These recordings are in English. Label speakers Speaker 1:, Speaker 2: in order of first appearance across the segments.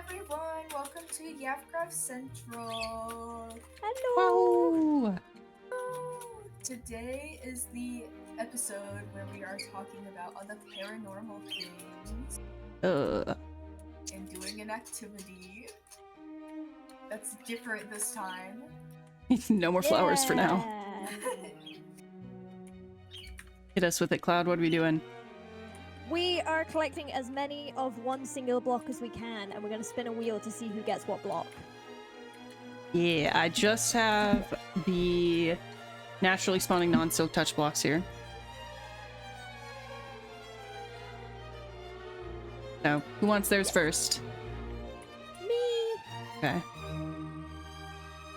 Speaker 1: everyone, welcome to Yavcraft Central.
Speaker 2: Hello!
Speaker 1: Today is the episode where we are talking about other paranormal things and doing an activity that's different this time.
Speaker 2: No more flowers for now. Hit us with it, Cloud. What are we doing?
Speaker 3: We are collecting as many of one single block as we can, and we're going to spin a wheel to see who gets what block.
Speaker 2: Yeah, I just have the naturally spawning non-silk touch blocks here. So, who wants theirs first?
Speaker 3: Me!
Speaker 2: Okay.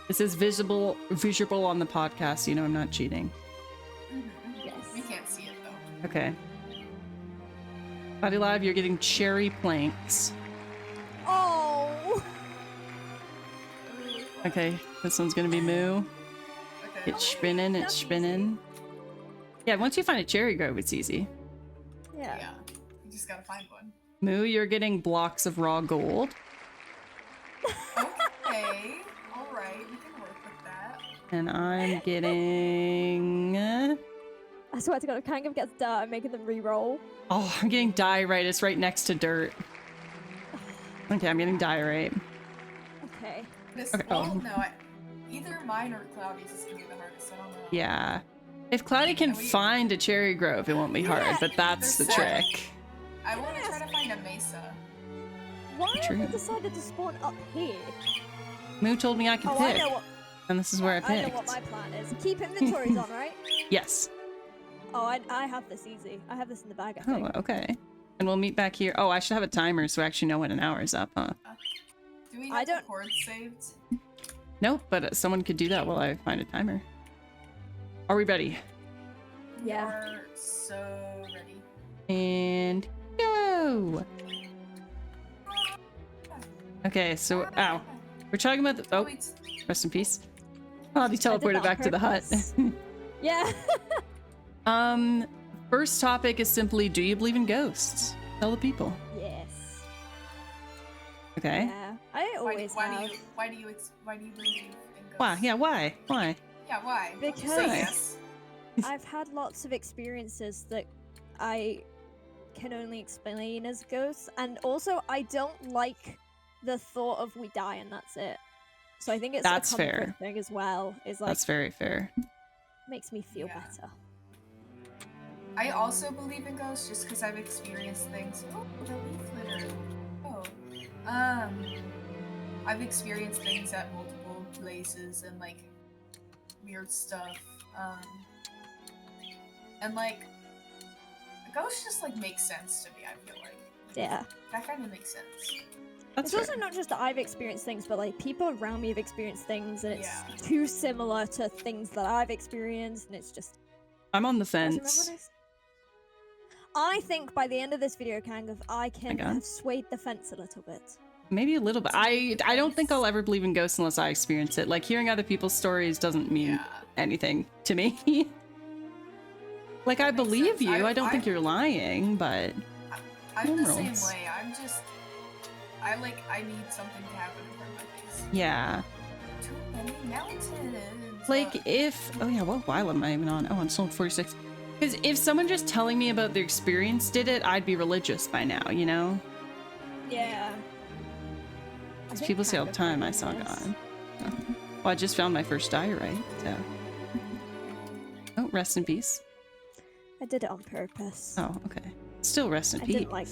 Speaker 2: This is visible on the podcast, you know I'm not cheating.
Speaker 3: Yes.
Speaker 1: We can't see it though.
Speaker 2: Okay. Body Live, you're getting cherry planks.
Speaker 3: Oh!
Speaker 2: Okay, this one's gonna be Moo.
Speaker 1: Okay.
Speaker 2: It's spinning, it's spinning. Yeah, once you find a cherry grove, it's easy.
Speaker 3: Yeah.
Speaker 1: Yeah, you just gotta find one.
Speaker 2: Moo, you're getting blocks of raw gold.
Speaker 1: Okay, alright, we can work with that.
Speaker 2: And I'm getting...
Speaker 3: I swear to God, if Kangam gets dirt, I'm making them re-roll.
Speaker 2: Oh, I'm getting diorite. It's right next to dirt. Okay, I'm getting diorite.
Speaker 3: Okay.
Speaker 1: This,
Speaker 2: Okay,
Speaker 1: well, no, either mine or Cloudy's is gonna be the hardest, I don't know.
Speaker 2: Yeah. If Cloudy can find a cherry grove, it won't be hard, but that's the trick.
Speaker 1: I want to try to find a mesa.
Speaker 3: Why
Speaker 2: True.
Speaker 3: have we decided to spawn up here?
Speaker 2: Moo told me I could
Speaker 3: Oh,
Speaker 2: pick,
Speaker 3: I know what.
Speaker 2: and this is where I
Speaker 3: I
Speaker 2: picked.
Speaker 3: know what my plan is. Keep inventories on, right?
Speaker 2: Yes.
Speaker 3: Oh, I have this easy. I have this in the bag, I
Speaker 2: Oh,
Speaker 3: think.
Speaker 2: okay. And we'll meet back here. Oh, I should have a timer so I actually know when an hour is up, huh?
Speaker 1: Do we
Speaker 3: I
Speaker 1: have the
Speaker 3: don't-
Speaker 1: chords saved?
Speaker 2: Nope, but someone could do that while I find a timer. Are we ready?
Speaker 3: Yeah.
Speaker 1: We are so ready.
Speaker 2: And go! Okay, so, ow. We're talking about the, oh,
Speaker 1: wait.
Speaker 2: rest in peace. Oh, he
Speaker 3: I did
Speaker 2: teleported
Speaker 3: that on
Speaker 2: back to the hut.
Speaker 3: purpose. Yeah.
Speaker 2: First topic is simply, do you believe in ghosts? Tell the people.
Speaker 3: Yes.
Speaker 2: Okay.
Speaker 3: Yeah. I always
Speaker 1: why
Speaker 3: have.
Speaker 1: do you believe in ghosts?
Speaker 2: Why? Yeah, why? Why?
Speaker 1: Yeah, why?
Speaker 3: Because-
Speaker 1: Say yes.
Speaker 3: I've had lots of experiences that I can only explain as ghosts, and also I don't like the thought of we die and that's it. So I think it's
Speaker 2: That's
Speaker 3: a comfort
Speaker 2: fair.
Speaker 3: thing as well. Is like
Speaker 2: That's very fair.
Speaker 3: makes me feel
Speaker 1: Yeah.
Speaker 3: better.
Speaker 1: I also believe in ghosts just because I've experienced things. Oh, the leaf litter. Oh. I've experienced things at multiple places and like weird stuff. And like ghosts just like make sense to me, I feel like.
Speaker 3: Yeah.
Speaker 1: That kind of makes sense.
Speaker 2: That's
Speaker 3: It's
Speaker 2: fair.
Speaker 3: also not just that I've experienced things, but like people around me have experienced things, and it's
Speaker 1: Yeah.
Speaker 3: too similar to things that I've experienced, and it's just.
Speaker 2: I'm on the
Speaker 3: Do you remember
Speaker 2: fence.
Speaker 3: what I think by the end of this video, Kang, I can
Speaker 2: God.
Speaker 3: have swayed the fence a little bit.
Speaker 2: Maybe a little bit. I don't think I'll ever believe in ghosts unless I experience it. Like, hearing other people's stories doesn't mean
Speaker 1: Yeah.
Speaker 2: anything to me. Like, I
Speaker 1: Makes
Speaker 2: believe
Speaker 1: sense.
Speaker 2: you. I don't think
Speaker 1: I-
Speaker 2: you're lying, but...
Speaker 1: I'm the same
Speaker 2: Emeralds.
Speaker 1: way. I need something to happen in front of my face.
Speaker 2: Yeah.
Speaker 1: Too many mountains.
Speaker 2: Like, if... Oh, yeah, what while am I even on? Oh, I'm still on 46. Because if someone just telling me about their experience did it, I'd be religious by now, you know?
Speaker 3: Yeah.
Speaker 2: Because people say all the time, I saw God. Oh. Well, I just found my first diorite, so... Oh, rest in peace.
Speaker 3: I did it on purpose.
Speaker 2: Oh, okay. Still rest in
Speaker 3: I
Speaker 2: peace.
Speaker 3: didn't like.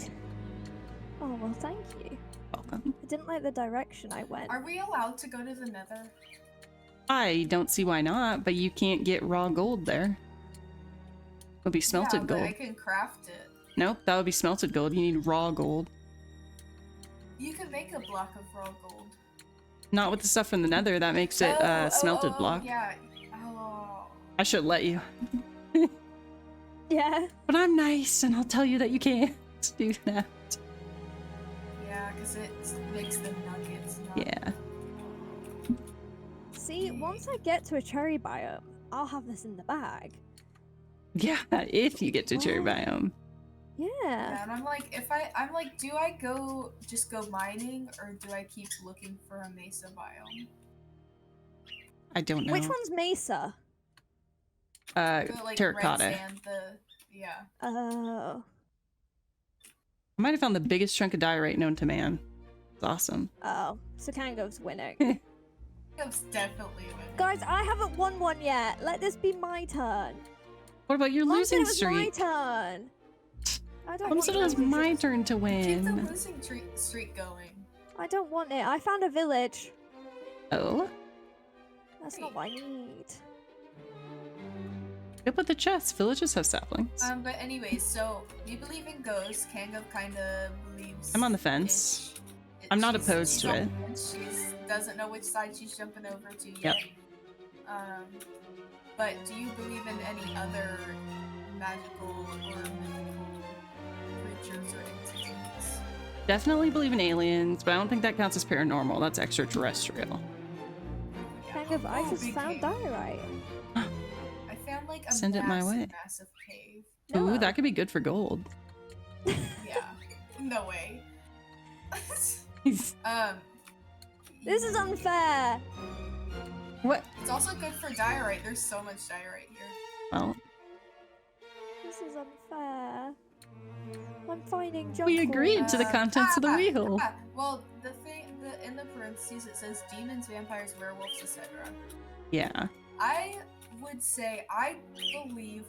Speaker 3: Oh well, thank you.
Speaker 2: Welcome.
Speaker 3: I didn't like the direction I went.
Speaker 1: Are we allowed to go to the Nether?
Speaker 2: I don't see why not, but you can't get raw gold there. It'll be smelted
Speaker 1: yeah, but
Speaker 2: gold.
Speaker 1: I can craft it.
Speaker 2: Nope, that would be smelted gold. You need raw gold.
Speaker 1: You can make a block of raw gold.
Speaker 2: Not with the stuff from the nether, that makes it smelted block.
Speaker 1: Yeah. Oh.
Speaker 2: I should let you.
Speaker 3: Yeah.
Speaker 2: But I'm nice and I'll tell you that you can't do that.
Speaker 1: Yeah, because it makes the nuggets. Not...
Speaker 2: Yeah.
Speaker 3: See, once I get to a cherry biome, I'll have this in the bag.
Speaker 2: Yeah, if you get to cherry
Speaker 3: Oh.
Speaker 2: biome.
Speaker 1: Yeah, and I'm like, do I just go mining, or do I keep looking for a mesa biome?
Speaker 2: I don't know.
Speaker 3: Which one's Mesa?
Speaker 1: The, like,
Speaker 2: terracotta.
Speaker 1: red sand, yeah.
Speaker 3: Oh.
Speaker 2: I might have found the biggest chunk of diorite known to man. It's awesome.
Speaker 3: Oh. So Kango's winning.
Speaker 1: That's definitely winning.
Speaker 3: Guys, I haven't won one yet. Let this be my turn.
Speaker 2: What about your
Speaker 3: Mom said
Speaker 2: losing
Speaker 3: it was
Speaker 2: streak?
Speaker 3: my turn. I don't
Speaker 2: Mom
Speaker 3: want
Speaker 2: said it was
Speaker 3: to lose.
Speaker 2: my turn to
Speaker 1: Keep the
Speaker 2: win.
Speaker 1: losing streak going.
Speaker 3: I don't want it. I found a village.
Speaker 2: Oh?
Speaker 3: That's not what I need.
Speaker 2: Go put the chest. Villages have saplings.
Speaker 1: But anyways, so you believe in ghosts. Kanga kind of believes.
Speaker 2: I'm on the fence. I'm not opposed to it.
Speaker 1: She doesn't know which side she's jumping over to yet.
Speaker 2: Yep.
Speaker 1: But do you believe in any other magical or mythical creatures or entities?
Speaker 2: Definitely believe in aliens, but I don't think that counts as paranormal. That's extraterrestrial.
Speaker 3: Kind of. I just found diorite.
Speaker 1: I found like a
Speaker 2: Send it my way.
Speaker 1: massive cave.
Speaker 3: No.
Speaker 2: Ooh, that could be good for gold.
Speaker 1: Yeah. No way.
Speaker 3: This is unfair.
Speaker 2: What?
Speaker 1: It's also good for diorite. There's so much diorite here.
Speaker 2: Well,
Speaker 3: This is unfair. I'm finding junk.
Speaker 2: we agreed to the
Speaker 1: Uh,
Speaker 2: contents of the wheel.
Speaker 1: Well, in the parentheses it says demons, vampires, werewolves, etc.
Speaker 2: Yeah.
Speaker 1: I would say I believe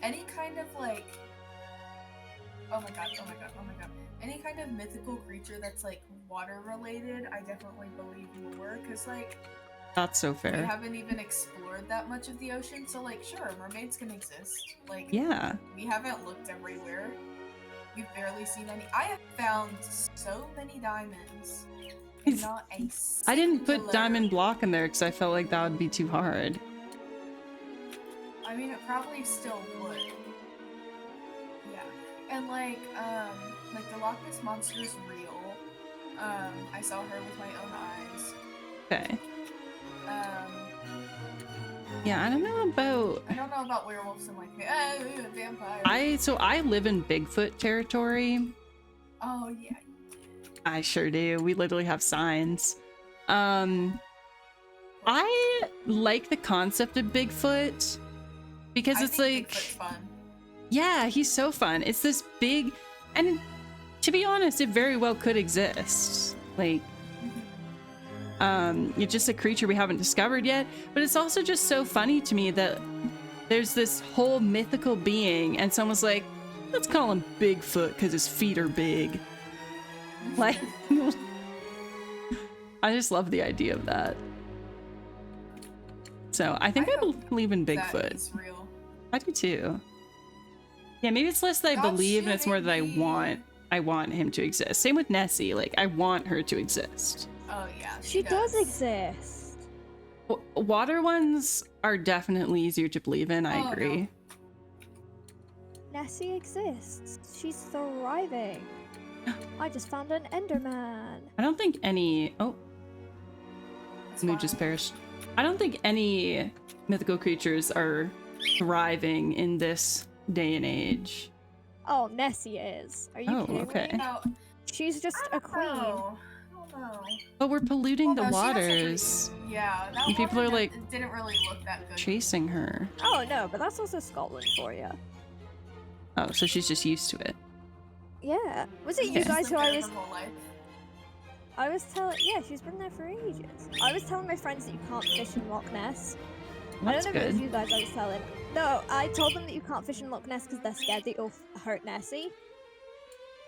Speaker 1: any kind of like, oh my god, any kind of mythical creature that's like water related, I definitely believe more, because like
Speaker 2: That's so
Speaker 1: we
Speaker 2: fair.
Speaker 1: haven't even explored that much of the ocean, so like sure, mermaids can exist. Like
Speaker 2: Yeah.
Speaker 1: we haven't looked everywhere. We've barely seen any. I have found so many diamonds. And not a
Speaker 2: I didn't put
Speaker 1: singular-
Speaker 2: diamond block in there because I felt like that would be too hard.
Speaker 1: I mean, it probably still would. Yeah, and like the Loch Ness monster is real. I saw her with my own eyes.
Speaker 2: Okay. Yeah, I don't know about...
Speaker 1: I don't know about werewolves and like vampires.
Speaker 2: So I live in Bigfoot territory.
Speaker 1: Oh yeah.
Speaker 2: I sure do. We literally have signs. I like the concept of Bigfoot because
Speaker 1: I
Speaker 2: it's
Speaker 1: think
Speaker 2: like,
Speaker 1: Bigfoot's fun.
Speaker 2: yeah, he's so fun. It's this big, and to be honest, it very well could exist. Like, it's just a creature we haven't discovered yet, but it's also just so funny to me that there's this whole mythical being and someone's like, let's call him Bigfoot because his feet are big. Like, I just love the idea of that. So I think I believe in
Speaker 1: That
Speaker 2: Bigfoot.
Speaker 1: is real.
Speaker 2: I do too. Yeah, maybe it's less that I
Speaker 1: Stop
Speaker 2: believe and it's more that I
Speaker 1: shooting me.
Speaker 2: want him to exist. Same with Nessie. Like, I want her to exist.
Speaker 1: Oh yeah.
Speaker 3: She does exist.
Speaker 2: Water ones are definitely easier to believe in. I
Speaker 1: Oh,
Speaker 2: agree.
Speaker 3: Nessie exists. She's thriving. I just found an Enderman.
Speaker 2: I don't think any... Oh,
Speaker 1: It's
Speaker 2: Mood
Speaker 1: fine.
Speaker 2: just perished. I don't think any mythical creatures are thriving in this day and age.
Speaker 3: Oh, Nessie is. Are you
Speaker 2: Oh,
Speaker 3: kidding
Speaker 2: okay.
Speaker 3: me?
Speaker 1: No,
Speaker 3: She's just a queen.
Speaker 1: no. Oh no.
Speaker 2: But we're polluting the
Speaker 1: Although she has a
Speaker 2: waters.
Speaker 1: Yeah, that
Speaker 2: And people
Speaker 1: water
Speaker 2: are, like,
Speaker 1: didn't really look that good.
Speaker 2: Chasing her.
Speaker 3: Oh no, but that's also Scotland for you.
Speaker 2: Oh, so she's just used to it.
Speaker 3: Yeah. Was it you
Speaker 2: Okay.
Speaker 3: guys who I was?
Speaker 1: Her whole life.
Speaker 3: I was telling. Yeah, she's been there for ages. I was telling my friends that you can't fish in Loch Ness.
Speaker 2: That's
Speaker 3: I don't know if it was
Speaker 2: good.
Speaker 3: you guys I was telling. No, I told them that you can't fish in Loch Ness because they're scared that you'll hurt Nessie.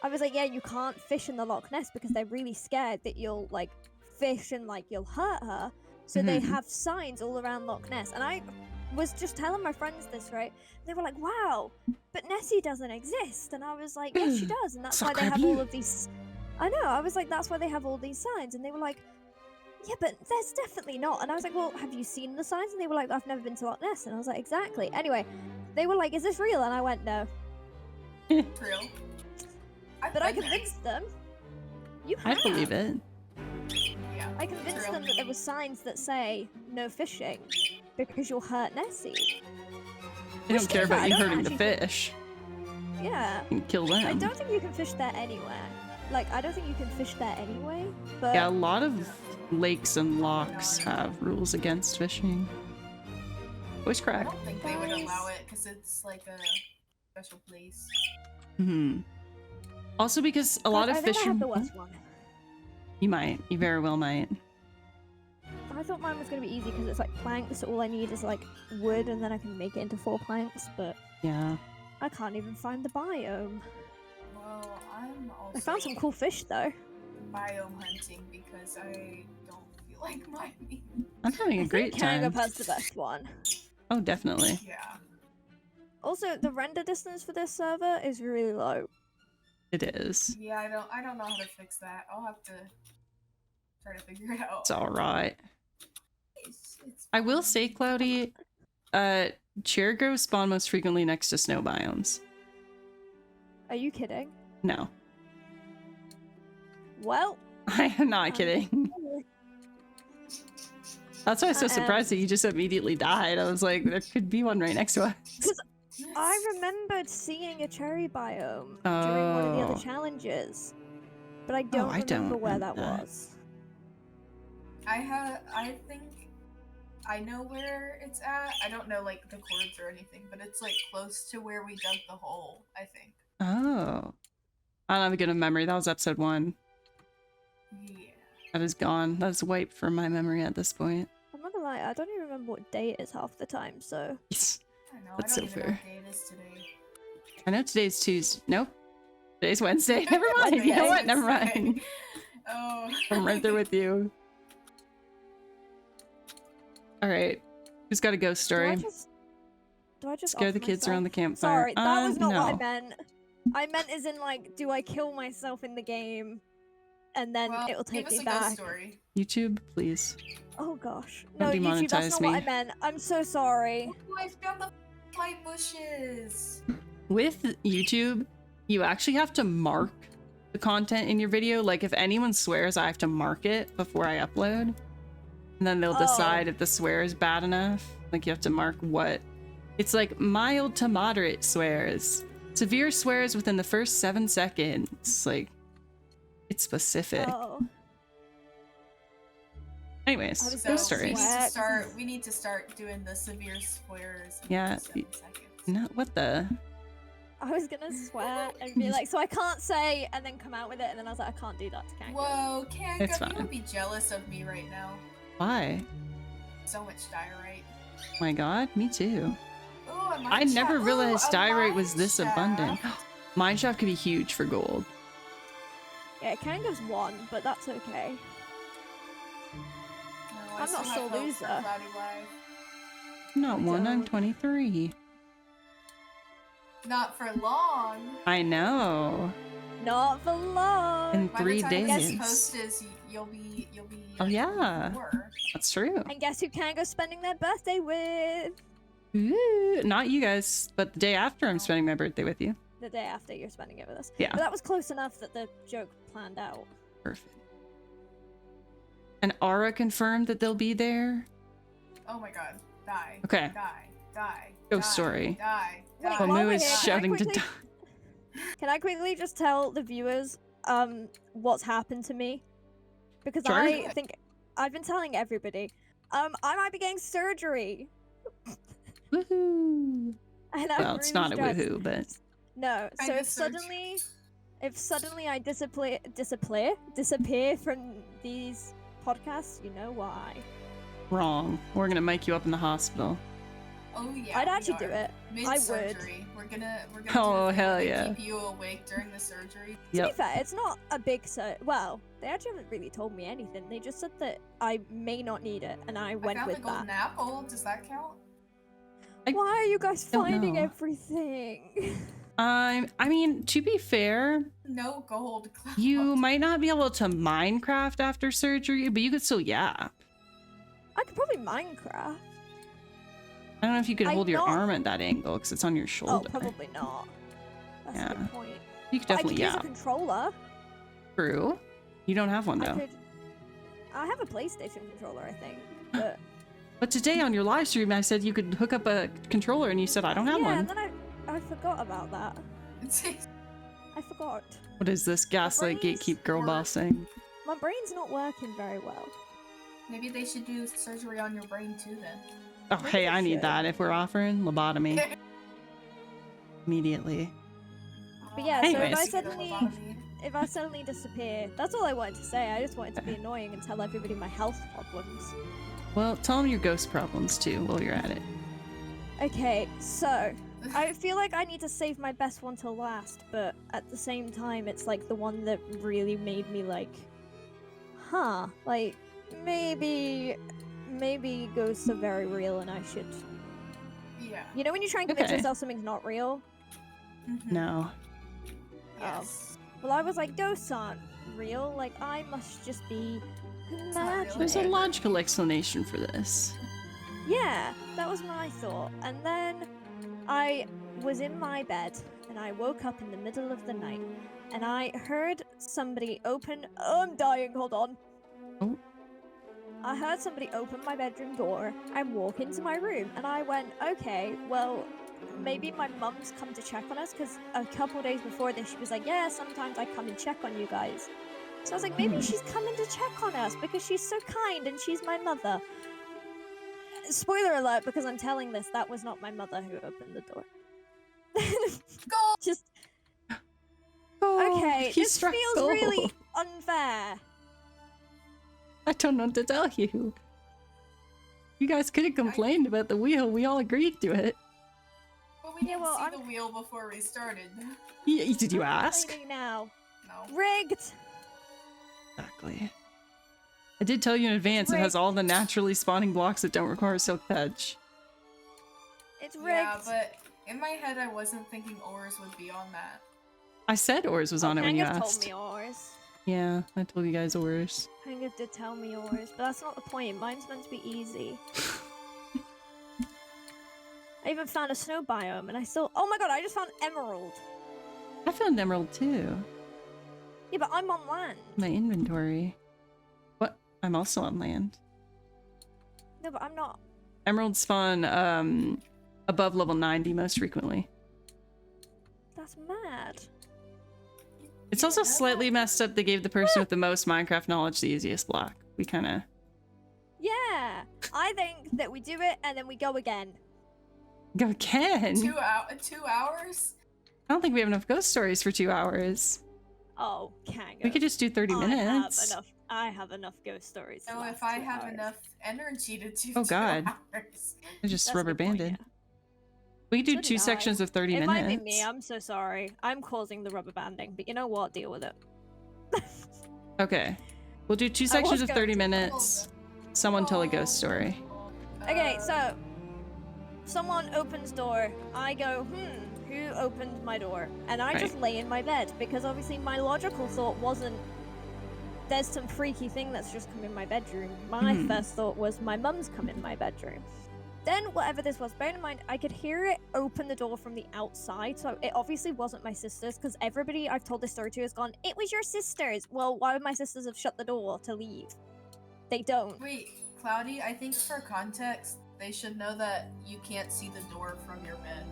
Speaker 3: I was like, yeah, you can't fish in the Loch Ness because they're really scared that you'll like fish and like you'll hurt her. So they
Speaker 2: Mhm.
Speaker 3: have signs all around Loch Ness. And I was just telling my friends this, right? They were like, wow, but Nessie doesn't exist. And I was like, yes, she does. And that's why they have all of these. I know. I was like, that's why they have all these signs. And they were like, yeah, but there's definitely not. And I was like, well, have you seen the signs? And they were like, I've never been to Loch Ness. And I was like, exactly. Anyway, they were like, is this real? And I went, no.
Speaker 1: It's real.
Speaker 3: But I convinced them. You
Speaker 2: I
Speaker 3: have.
Speaker 2: believe it.
Speaker 1: Yeah.
Speaker 3: I convinced
Speaker 1: real.
Speaker 3: them that there were signs that say no fishing because you'll hurt Nessie.
Speaker 2: They don't care about
Speaker 3: I
Speaker 2: you
Speaker 3: don't
Speaker 2: hurting the
Speaker 3: actually think-
Speaker 2: fish.
Speaker 3: Yeah.
Speaker 2: and kill them.
Speaker 3: I don't think you can fish there anywhere. Like, I don't think you can fish there anyway, but...
Speaker 2: Yeah, a lot of lakes and locks have rules against fishing. Voice
Speaker 1: I
Speaker 2: crack.
Speaker 1: don't think they would
Speaker 3: Guys.
Speaker 1: allow it because it's like a special place.
Speaker 2: Hmm. Also because a lot of
Speaker 3: I think I
Speaker 2: fishing...
Speaker 3: have the worst one.
Speaker 2: You might. You very well might.
Speaker 3: I thought mine was going to be easy because it's like planks, so all I need is like wood and then I can make it into 4 planks, but
Speaker 2: Yeah.
Speaker 3: I can't even find the biome.
Speaker 1: Well, I'm also
Speaker 3: I found some cool fish though.
Speaker 1: biome hunting because I don't feel like mining.
Speaker 2: I'm having a great time.
Speaker 3: Kangop has the best one.
Speaker 2: Oh, definitely.
Speaker 1: Yeah.
Speaker 3: Also, the render distance for this server is really low.
Speaker 2: It is.
Speaker 1: Yeah, I don't know how to fix that. I'll have to try to figure it out.
Speaker 2: It's alright.
Speaker 1: It's
Speaker 2: I will
Speaker 1: fine.
Speaker 2: say, Cloudy, Chergo spawn most frequently next to snow biomes.
Speaker 3: Are you kidding?
Speaker 2: No.
Speaker 3: Well,
Speaker 2: I am not kidding. That's why I was so
Speaker 3: I am.
Speaker 2: surprised that you just immediately died. I was like, there could be one right next to us.
Speaker 1: Yes.
Speaker 3: I remembered seeing a cherry biome during one of the
Speaker 2: Oh.
Speaker 3: other challenges, but I don't
Speaker 2: I don't
Speaker 3: remember where that
Speaker 2: remember that.
Speaker 3: was.
Speaker 1: I think I know where it's at. I don't know like the chords or anything, but it's like close to where we dug the hole, I think.
Speaker 2: Oh. I don't have a good memory. That was episode 1.
Speaker 1: Yeah.
Speaker 2: That is gone. That is wiped from my memory at this point.
Speaker 3: I'm not gonna lie, I don't even remember what day it is half the time, so...
Speaker 2: Yes.
Speaker 1: I know,
Speaker 2: That's
Speaker 1: I don't
Speaker 2: so
Speaker 1: even know
Speaker 2: fair.
Speaker 1: what day it is today.
Speaker 2: I know today's Tuesday. Nope. Today's Wednesday. Never mind. You know what? Never mind.
Speaker 1: Oh.
Speaker 2: I'm right there with you. Alright. Who's got a ghost
Speaker 3: Do I
Speaker 2: story?
Speaker 3: just
Speaker 2: Scare the
Speaker 3: off
Speaker 2: kids
Speaker 3: myself?
Speaker 2: around the campfire.
Speaker 3: Sorry, that was not what I
Speaker 2: no.
Speaker 3: meant. I meant as in, like, do I kill myself in the game, and then
Speaker 1: Well,
Speaker 3: it'll take
Speaker 1: give us
Speaker 3: me
Speaker 1: a
Speaker 3: back?
Speaker 1: ghost story.
Speaker 2: YouTube, please.
Speaker 3: Oh gosh.
Speaker 2: Don't
Speaker 3: No, YouTube, that's
Speaker 2: demonetize
Speaker 3: not what I
Speaker 2: me.
Speaker 3: meant. I'm so sorry.
Speaker 1: Oh, I found the white bushes.
Speaker 2: With YouTube, you actually have to mark the content in your video. Like if anyone swears, I have to mark it before I upload. And then they'll
Speaker 3: Oh.
Speaker 2: decide if the swear is bad enough. Like you have to mark what. It's like mild to moderate swears. Severe swears within the first 7 seconds. Like, it's specific.
Speaker 3: Oh.
Speaker 2: Anyways,
Speaker 3: I was
Speaker 1: So
Speaker 2: ghost
Speaker 3: gonna
Speaker 1: we need
Speaker 2: stories.
Speaker 3: swear.
Speaker 1: to start. We need to start doing the severe swears. in
Speaker 2: Yeah,
Speaker 1: 7
Speaker 2: y-
Speaker 1: seconds.
Speaker 2: No, what the?
Speaker 3: I was gonna swear and be like, so I can't say, and then come out with it, and then I was like, I can't do that to Kango.
Speaker 1: Whoa,
Speaker 2: It's
Speaker 1: Kanga, you
Speaker 2: fine.
Speaker 1: would be jealous of me right now.
Speaker 2: Why?
Speaker 1: So much diorite.
Speaker 2: My god, me too.
Speaker 1: Ooh, a mine
Speaker 2: I never
Speaker 1: shaft.
Speaker 2: realized
Speaker 1: Ooh, a
Speaker 2: diorite
Speaker 1: mine
Speaker 2: was this abundant.
Speaker 1: shaft.
Speaker 2: Mineshaft could be huge for gold.
Speaker 3: Yeah, Kango's 1, but that's okay.
Speaker 1: No, I
Speaker 3: I'm
Speaker 1: still
Speaker 3: not
Speaker 1: have
Speaker 3: sole
Speaker 1: hope for
Speaker 3: loser.
Speaker 1: Cloudy Life.
Speaker 2: I'm not
Speaker 3: I
Speaker 2: one, I'm
Speaker 3: don't.
Speaker 2: 23.
Speaker 1: Not for long.
Speaker 2: I know.
Speaker 3: Not for long.
Speaker 2: In
Speaker 1: By
Speaker 2: 3
Speaker 1: the time this
Speaker 2: days.
Speaker 1: post is, you'll be.
Speaker 2: Oh, yeah.
Speaker 1: 24.
Speaker 2: That's true.
Speaker 3: And guess who Kango's spending their birthday with?
Speaker 2: Ooh, not you guys, but the day after I'm spending my birthday with you.
Speaker 3: The day after you're spending it with us.
Speaker 2: Yeah.
Speaker 3: But that was close enough that the joke planned out.
Speaker 2: Perfect. And Aura confirmed that they'll be there.
Speaker 1: Oh my god. Die.
Speaker 2: Okay.
Speaker 1: Die. Die.
Speaker 2: Ghost
Speaker 1: die,
Speaker 2: story.
Speaker 1: Die.
Speaker 3: Wait,
Speaker 1: Die.
Speaker 3: while
Speaker 2: Wamu
Speaker 3: we're
Speaker 2: is
Speaker 3: here, can I
Speaker 2: shouting to
Speaker 3: quickly-
Speaker 2: die.
Speaker 3: Can I quickly just tell the viewers what's happened to me? Because
Speaker 2: Sure.
Speaker 3: I think I've been telling everybody. I might be getting surgery.
Speaker 2: Woohoo!
Speaker 3: And I'm
Speaker 2: Well, it's
Speaker 3: really
Speaker 2: not a
Speaker 3: stressed.
Speaker 2: woohoo, but
Speaker 3: No, so
Speaker 1: Kinda
Speaker 3: if
Speaker 1: surgery.
Speaker 3: suddenly I disappear from these podcasts, you know why.
Speaker 2: wrong. We're gonna mic you up in the hospital.
Speaker 1: Oh yeah.
Speaker 3: I'd
Speaker 1: we
Speaker 3: actually do
Speaker 1: are.
Speaker 3: it.
Speaker 1: Mid
Speaker 3: I would.
Speaker 1: surgery. We're gonna
Speaker 2: Oh,
Speaker 1: do the
Speaker 2: hell
Speaker 1: thing
Speaker 2: yeah.
Speaker 1: to keep you awake during the surgery.
Speaker 3: To be
Speaker 2: Yep.
Speaker 3: fair, it's not a big well, they actually haven't really told me anything. They just said that I may not need it, and I
Speaker 1: I
Speaker 3: went
Speaker 1: found
Speaker 3: with
Speaker 1: the golden
Speaker 3: that.
Speaker 1: apple. Does that count?
Speaker 2: I
Speaker 3: Why are you guys
Speaker 2: don't
Speaker 3: finding
Speaker 2: know.
Speaker 3: everything?
Speaker 2: I mean, to be fair,
Speaker 1: No gold. Cloud.
Speaker 2: you might not be able to Minecraft after surgery, but you could still yap.
Speaker 3: I could probably Minecraft.
Speaker 2: I don't know if you could
Speaker 3: I'm
Speaker 2: hold your
Speaker 3: not-
Speaker 2: arm at that angle because it's on your
Speaker 3: Oh,
Speaker 2: shoulder.
Speaker 3: probably not. That's a
Speaker 2: Yeah.
Speaker 3: good point.
Speaker 2: You could
Speaker 3: But
Speaker 2: definitely
Speaker 3: I could
Speaker 2: yap.
Speaker 3: use a controller.
Speaker 2: True. You don't have one
Speaker 3: I
Speaker 2: though.
Speaker 3: could. I have a PlayStation controller, I think. But
Speaker 2: But today on your live stream, I said you could hook up a controller, and you said I don't have
Speaker 3: yeah,
Speaker 2: one.
Speaker 3: and then I forgot about that. I forgot.
Speaker 2: What is this gaslight
Speaker 3: brain's
Speaker 2: gatekeep girl
Speaker 1: work.
Speaker 2: bossing?
Speaker 3: My brain's not working very well.
Speaker 1: Maybe they should do surgery on your brain too then.
Speaker 2: Oh,
Speaker 3: Maybe
Speaker 2: hey,
Speaker 3: they
Speaker 2: I need
Speaker 3: should.
Speaker 2: that if we're offering lobotomy. Immediately.
Speaker 3: But yeah, so
Speaker 2: Anyways.
Speaker 3: if I suddenly disappear, that's all I wanted to say. I just wanted to be annoying and tell everybody my health problems.
Speaker 2: Well, tell them your ghost problems too while you're at it.
Speaker 3: Okay, so I feel like I need to save my best one till last, but at the same time, it's like the one that really made me like, huh, like maybe ghosts are very real and I should.
Speaker 1: Yeah.
Speaker 3: You know when you try and convince
Speaker 2: Okay.
Speaker 3: yourself something's not real?
Speaker 1: Mhm.
Speaker 2: No.
Speaker 1: Yes.
Speaker 3: Well, I was like, ghosts aren't real. Like I must just be
Speaker 1: not real.
Speaker 3: imagining.
Speaker 2: There's a logical explanation for this.
Speaker 3: Yeah, that was my thought. And then I was in my bed and I woke up in the middle of the night and I heard somebody open. Oh, I'm dying, hold on.
Speaker 2: Oh.
Speaker 3: I heard somebody open my bedroom door and walk into my room, and I went, okay, well, maybe my mum's come to check on us because a couple days before this, she was like, yeah, sometimes I come and check on you guys. So I was like, maybe she's coming to check on us because she's so kind and she's my mother. Spoiler alert, because I'm telling this, that was not my mother who opened the door.
Speaker 1: Go!
Speaker 3: Just,
Speaker 2: Oh,
Speaker 3: okay,
Speaker 2: he
Speaker 3: this
Speaker 2: struck
Speaker 3: feels
Speaker 2: gold.
Speaker 3: really unfair.
Speaker 2: I don't know what to tell you. You guys could have complained about the wheel. We all agreed to it.
Speaker 1: But we didn't
Speaker 3: well,
Speaker 1: see
Speaker 3: I'm-
Speaker 1: the wheel before we started.
Speaker 2: Did you ask?
Speaker 3: Complaining now.
Speaker 1: No.
Speaker 3: Rigged!
Speaker 2: Exactly. I did tell you in advance it has all the naturally spawning blocks that don't require silk touch.
Speaker 3: It's rigged.
Speaker 1: Yeah, but in my head I wasn't thinking ores would be on that.
Speaker 2: I said Ors was on it when
Speaker 3: Hang
Speaker 2: you
Speaker 3: have
Speaker 2: asked.
Speaker 3: told me yours.
Speaker 2: Yeah, I told you guys Ors.
Speaker 3: Hang did tell me yours, but that's not the point. Mine's meant to be easy. I even found a snow biome, and I still. Oh my god! I just found emerald.
Speaker 2: I found emerald too.
Speaker 3: Yeah, but I'm on land.
Speaker 2: My inventory. What? I'm also on land.
Speaker 3: No, but I'm not.
Speaker 2: Emeralds spawn above level 90 most frequently.
Speaker 3: That's mad.
Speaker 2: It's also slightly messed up they gave the person with the most Minecraft knowledge the easiest block. We kind of...
Speaker 3: Yeah, I think that we do it and then we go again.
Speaker 2: Go again?
Speaker 1: 2 hours?
Speaker 2: I don't think we have enough ghost stories for 2 hours.
Speaker 3: Oh, can't go.
Speaker 2: We could just do 30 minutes.
Speaker 3: I have enough ghost stories. to
Speaker 1: So
Speaker 3: last
Speaker 1: if I
Speaker 3: 2
Speaker 1: have
Speaker 3: hours.
Speaker 1: enough energy to do
Speaker 2: Oh,
Speaker 1: 2
Speaker 2: God.
Speaker 1: hours.
Speaker 2: I just
Speaker 3: That's a
Speaker 2: rubber
Speaker 3: good point,
Speaker 2: banded.
Speaker 3: yeah.
Speaker 2: We could do
Speaker 3: So did
Speaker 2: 2
Speaker 3: I.
Speaker 2: sections of 30
Speaker 3: It
Speaker 2: minutes.
Speaker 3: might be me. I'm so sorry. I'm causing the rubber banding, but you know what? Deal with it.
Speaker 2: Okay. We'll do 2
Speaker 3: I
Speaker 2: sections
Speaker 3: was
Speaker 2: of
Speaker 3: going
Speaker 2: 30
Speaker 3: to-
Speaker 2: minutes. Someone tell a ghost story.
Speaker 3: Okay, so someone opens door. I go, who opened my door? And I just lay in my bed because obviously my logical thought wasn't there's some freaky thing that's just come in my bedroom. My
Speaker 2: Mhm.
Speaker 3: first thought was my mum's come in my bedroom. Then whatever this was, bear in mind I could hear it open the door from the outside, so it obviously wasn't my sister's because everybody I've told this story to has gone, it was your sister's. Well, why would my sisters have shut the door to leave? They don't.
Speaker 1: Wait, Cloudy, I think for context, they should know that you can't see the door from your bed.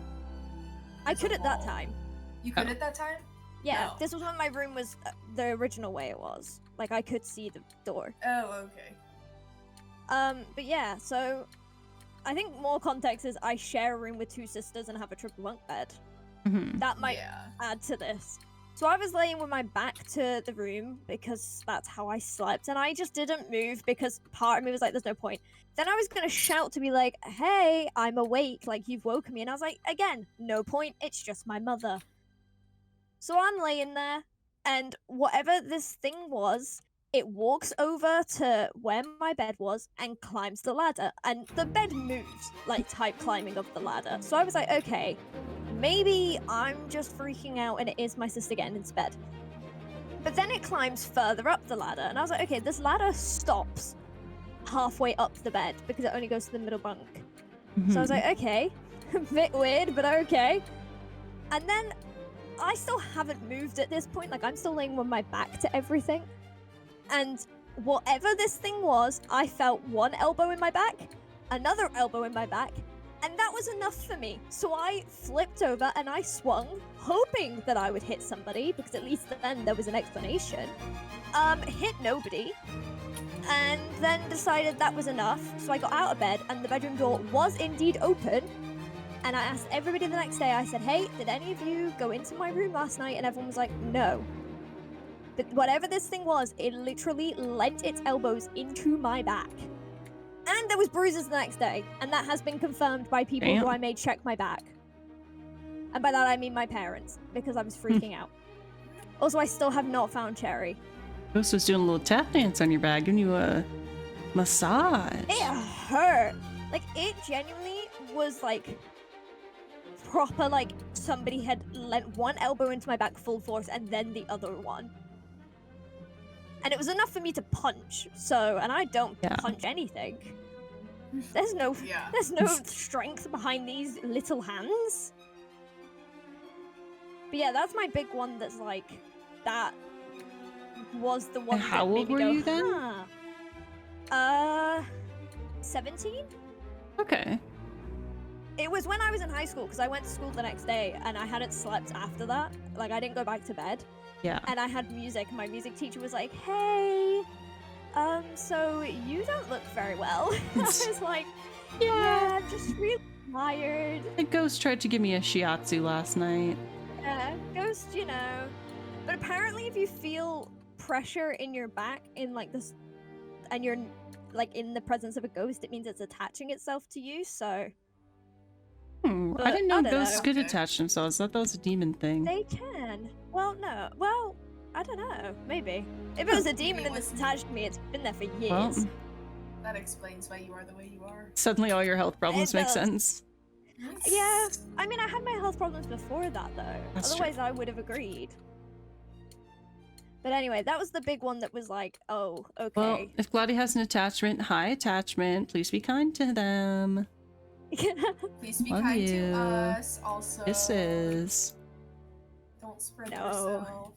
Speaker 3: I
Speaker 1: It's a
Speaker 3: could at that
Speaker 1: wall.
Speaker 3: time.
Speaker 1: You could
Speaker 2: Oh.
Speaker 1: at that time?
Speaker 3: Yeah,
Speaker 1: Oh.
Speaker 3: this was when my room was the original way it was. Like I could see the door.
Speaker 1: Oh, okay.
Speaker 3: But yeah, so I think more context is I share a room with 2 sisters and have a triple bunk bed.
Speaker 2: Mhm.
Speaker 3: That might
Speaker 1: Yeah.
Speaker 3: add to this. So I was laying with my back to the room because that's how I slept, and I just didn't move because part of me was like, there's no point. Then I was gonna shout to be like, hey, I'm awake, like you've woken me, and I was like, again, no point, it's just my mother. So I'm laying there, and whatever this thing was, it walks over to where my bed was and climbs the ladder, and the bed moves, like type climbing up the ladder. So I was like, okay, maybe I'm just freaking out and it is my sister getting into bed. But then it climbs further up the ladder, and I was like, okay, this ladder stops halfway up the bed because it only goes to the middle bunk. So I was
Speaker 2: Mhm.
Speaker 3: like, okay, a bit weird, but okay. And then I still haven't moved at this point, like I'm still laying with my back to everything. And whatever this thing was, I felt one elbow in my back, another elbow in my back, And that was enough for me. So I flipped over and I swung, hoping that I would hit somebody, because at least then there was an explanation. Hit nobody. And then decided that was enough. So I got out of bed and the bedroom door was indeed open. And I asked everybody the next day, I said, hey, did any of you go into my room last night? And everyone was like, no. But whatever this thing was, it literally leant its elbows into my back. And there was bruises the next day, and that has been confirmed by people who I made check my back. And by that I mean my parents, because I was freaking out. Also, I still have not found Cherry.
Speaker 2: Ghost was doing a little tap dance on your back, giving you a massage.
Speaker 3: It hurt. Like, it genuinely was like proper, like somebody had lent one elbow into my back full force and then the other one. And it was enough for me to punch. So, and I don't punch anything. There's no strength behind these little hands. But yeah, that's my big one. That's like, that was the one.
Speaker 2: And how old were you then?
Speaker 3: 17.
Speaker 2: Okay.
Speaker 3: It was when I was in high school, because I went to school the next day and I hadn't slept after that. Like, I didn't go back to bed.
Speaker 2: Yeah.
Speaker 3: And I had music. My music teacher was like, hey, so you don't look very well. I was like, yeah, I'm just really tired.
Speaker 2: The ghost tried to give me a shiatsu last night.
Speaker 3: Yeah, ghost, you know. But apparently if you feel pressure in your back in like this, and you're like in the presence of a ghost, it means it's attaching itself to you, so.
Speaker 2: I didn't know ghosts could attach themselves. I thought that was a demon thing.
Speaker 3: They can. Well, no. Well, I don't know. Maybe. If it was a demon and it's attached to me, it's been there for years.
Speaker 2: Well,
Speaker 1: that explains why you are the way you are.
Speaker 2: Suddenly all your health problems make sense.
Speaker 3: Yeah. I mean, I had my health problems before that, though.
Speaker 2: That's
Speaker 3: Otherwise, I would have agreed. But anyway, that was the big one that was like, oh, okay.
Speaker 2: Well, if Glady has an attachment, high attachment, please be kind to them.
Speaker 1: Please be
Speaker 2: Love
Speaker 1: kind
Speaker 2: you.
Speaker 1: to us, also.
Speaker 2: Kisses.
Speaker 1: Don't spread yourself.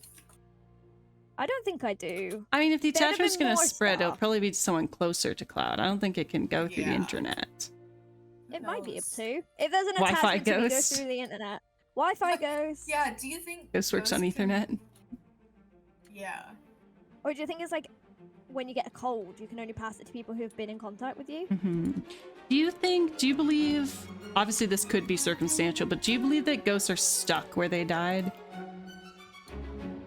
Speaker 3: I don't think I do.
Speaker 2: I mean, if the
Speaker 3: There'd have
Speaker 2: attachment's
Speaker 3: been
Speaker 2: gonna
Speaker 3: more
Speaker 2: spread, it'll
Speaker 3: stuff.
Speaker 2: probably be to someone closer to Cloud. I don't think it can go through the internet.
Speaker 3: It might be able
Speaker 1: knows?
Speaker 3: to. If there's an
Speaker 2: Wi-Fi
Speaker 3: attachment to me, go
Speaker 2: ghost.
Speaker 3: through the internet. Wi-Fi goes.
Speaker 1: Yeah, do you think
Speaker 2: Ghost works on
Speaker 1: ghosts can-
Speaker 2: Ethernet.
Speaker 1: Yeah.
Speaker 3: Or do you think it's like when you get a cold, you can only pass it to people who have been in contact with you?
Speaker 2: Do you believe, obviously this could be circumstantial, but do you believe that ghosts are stuck where they died?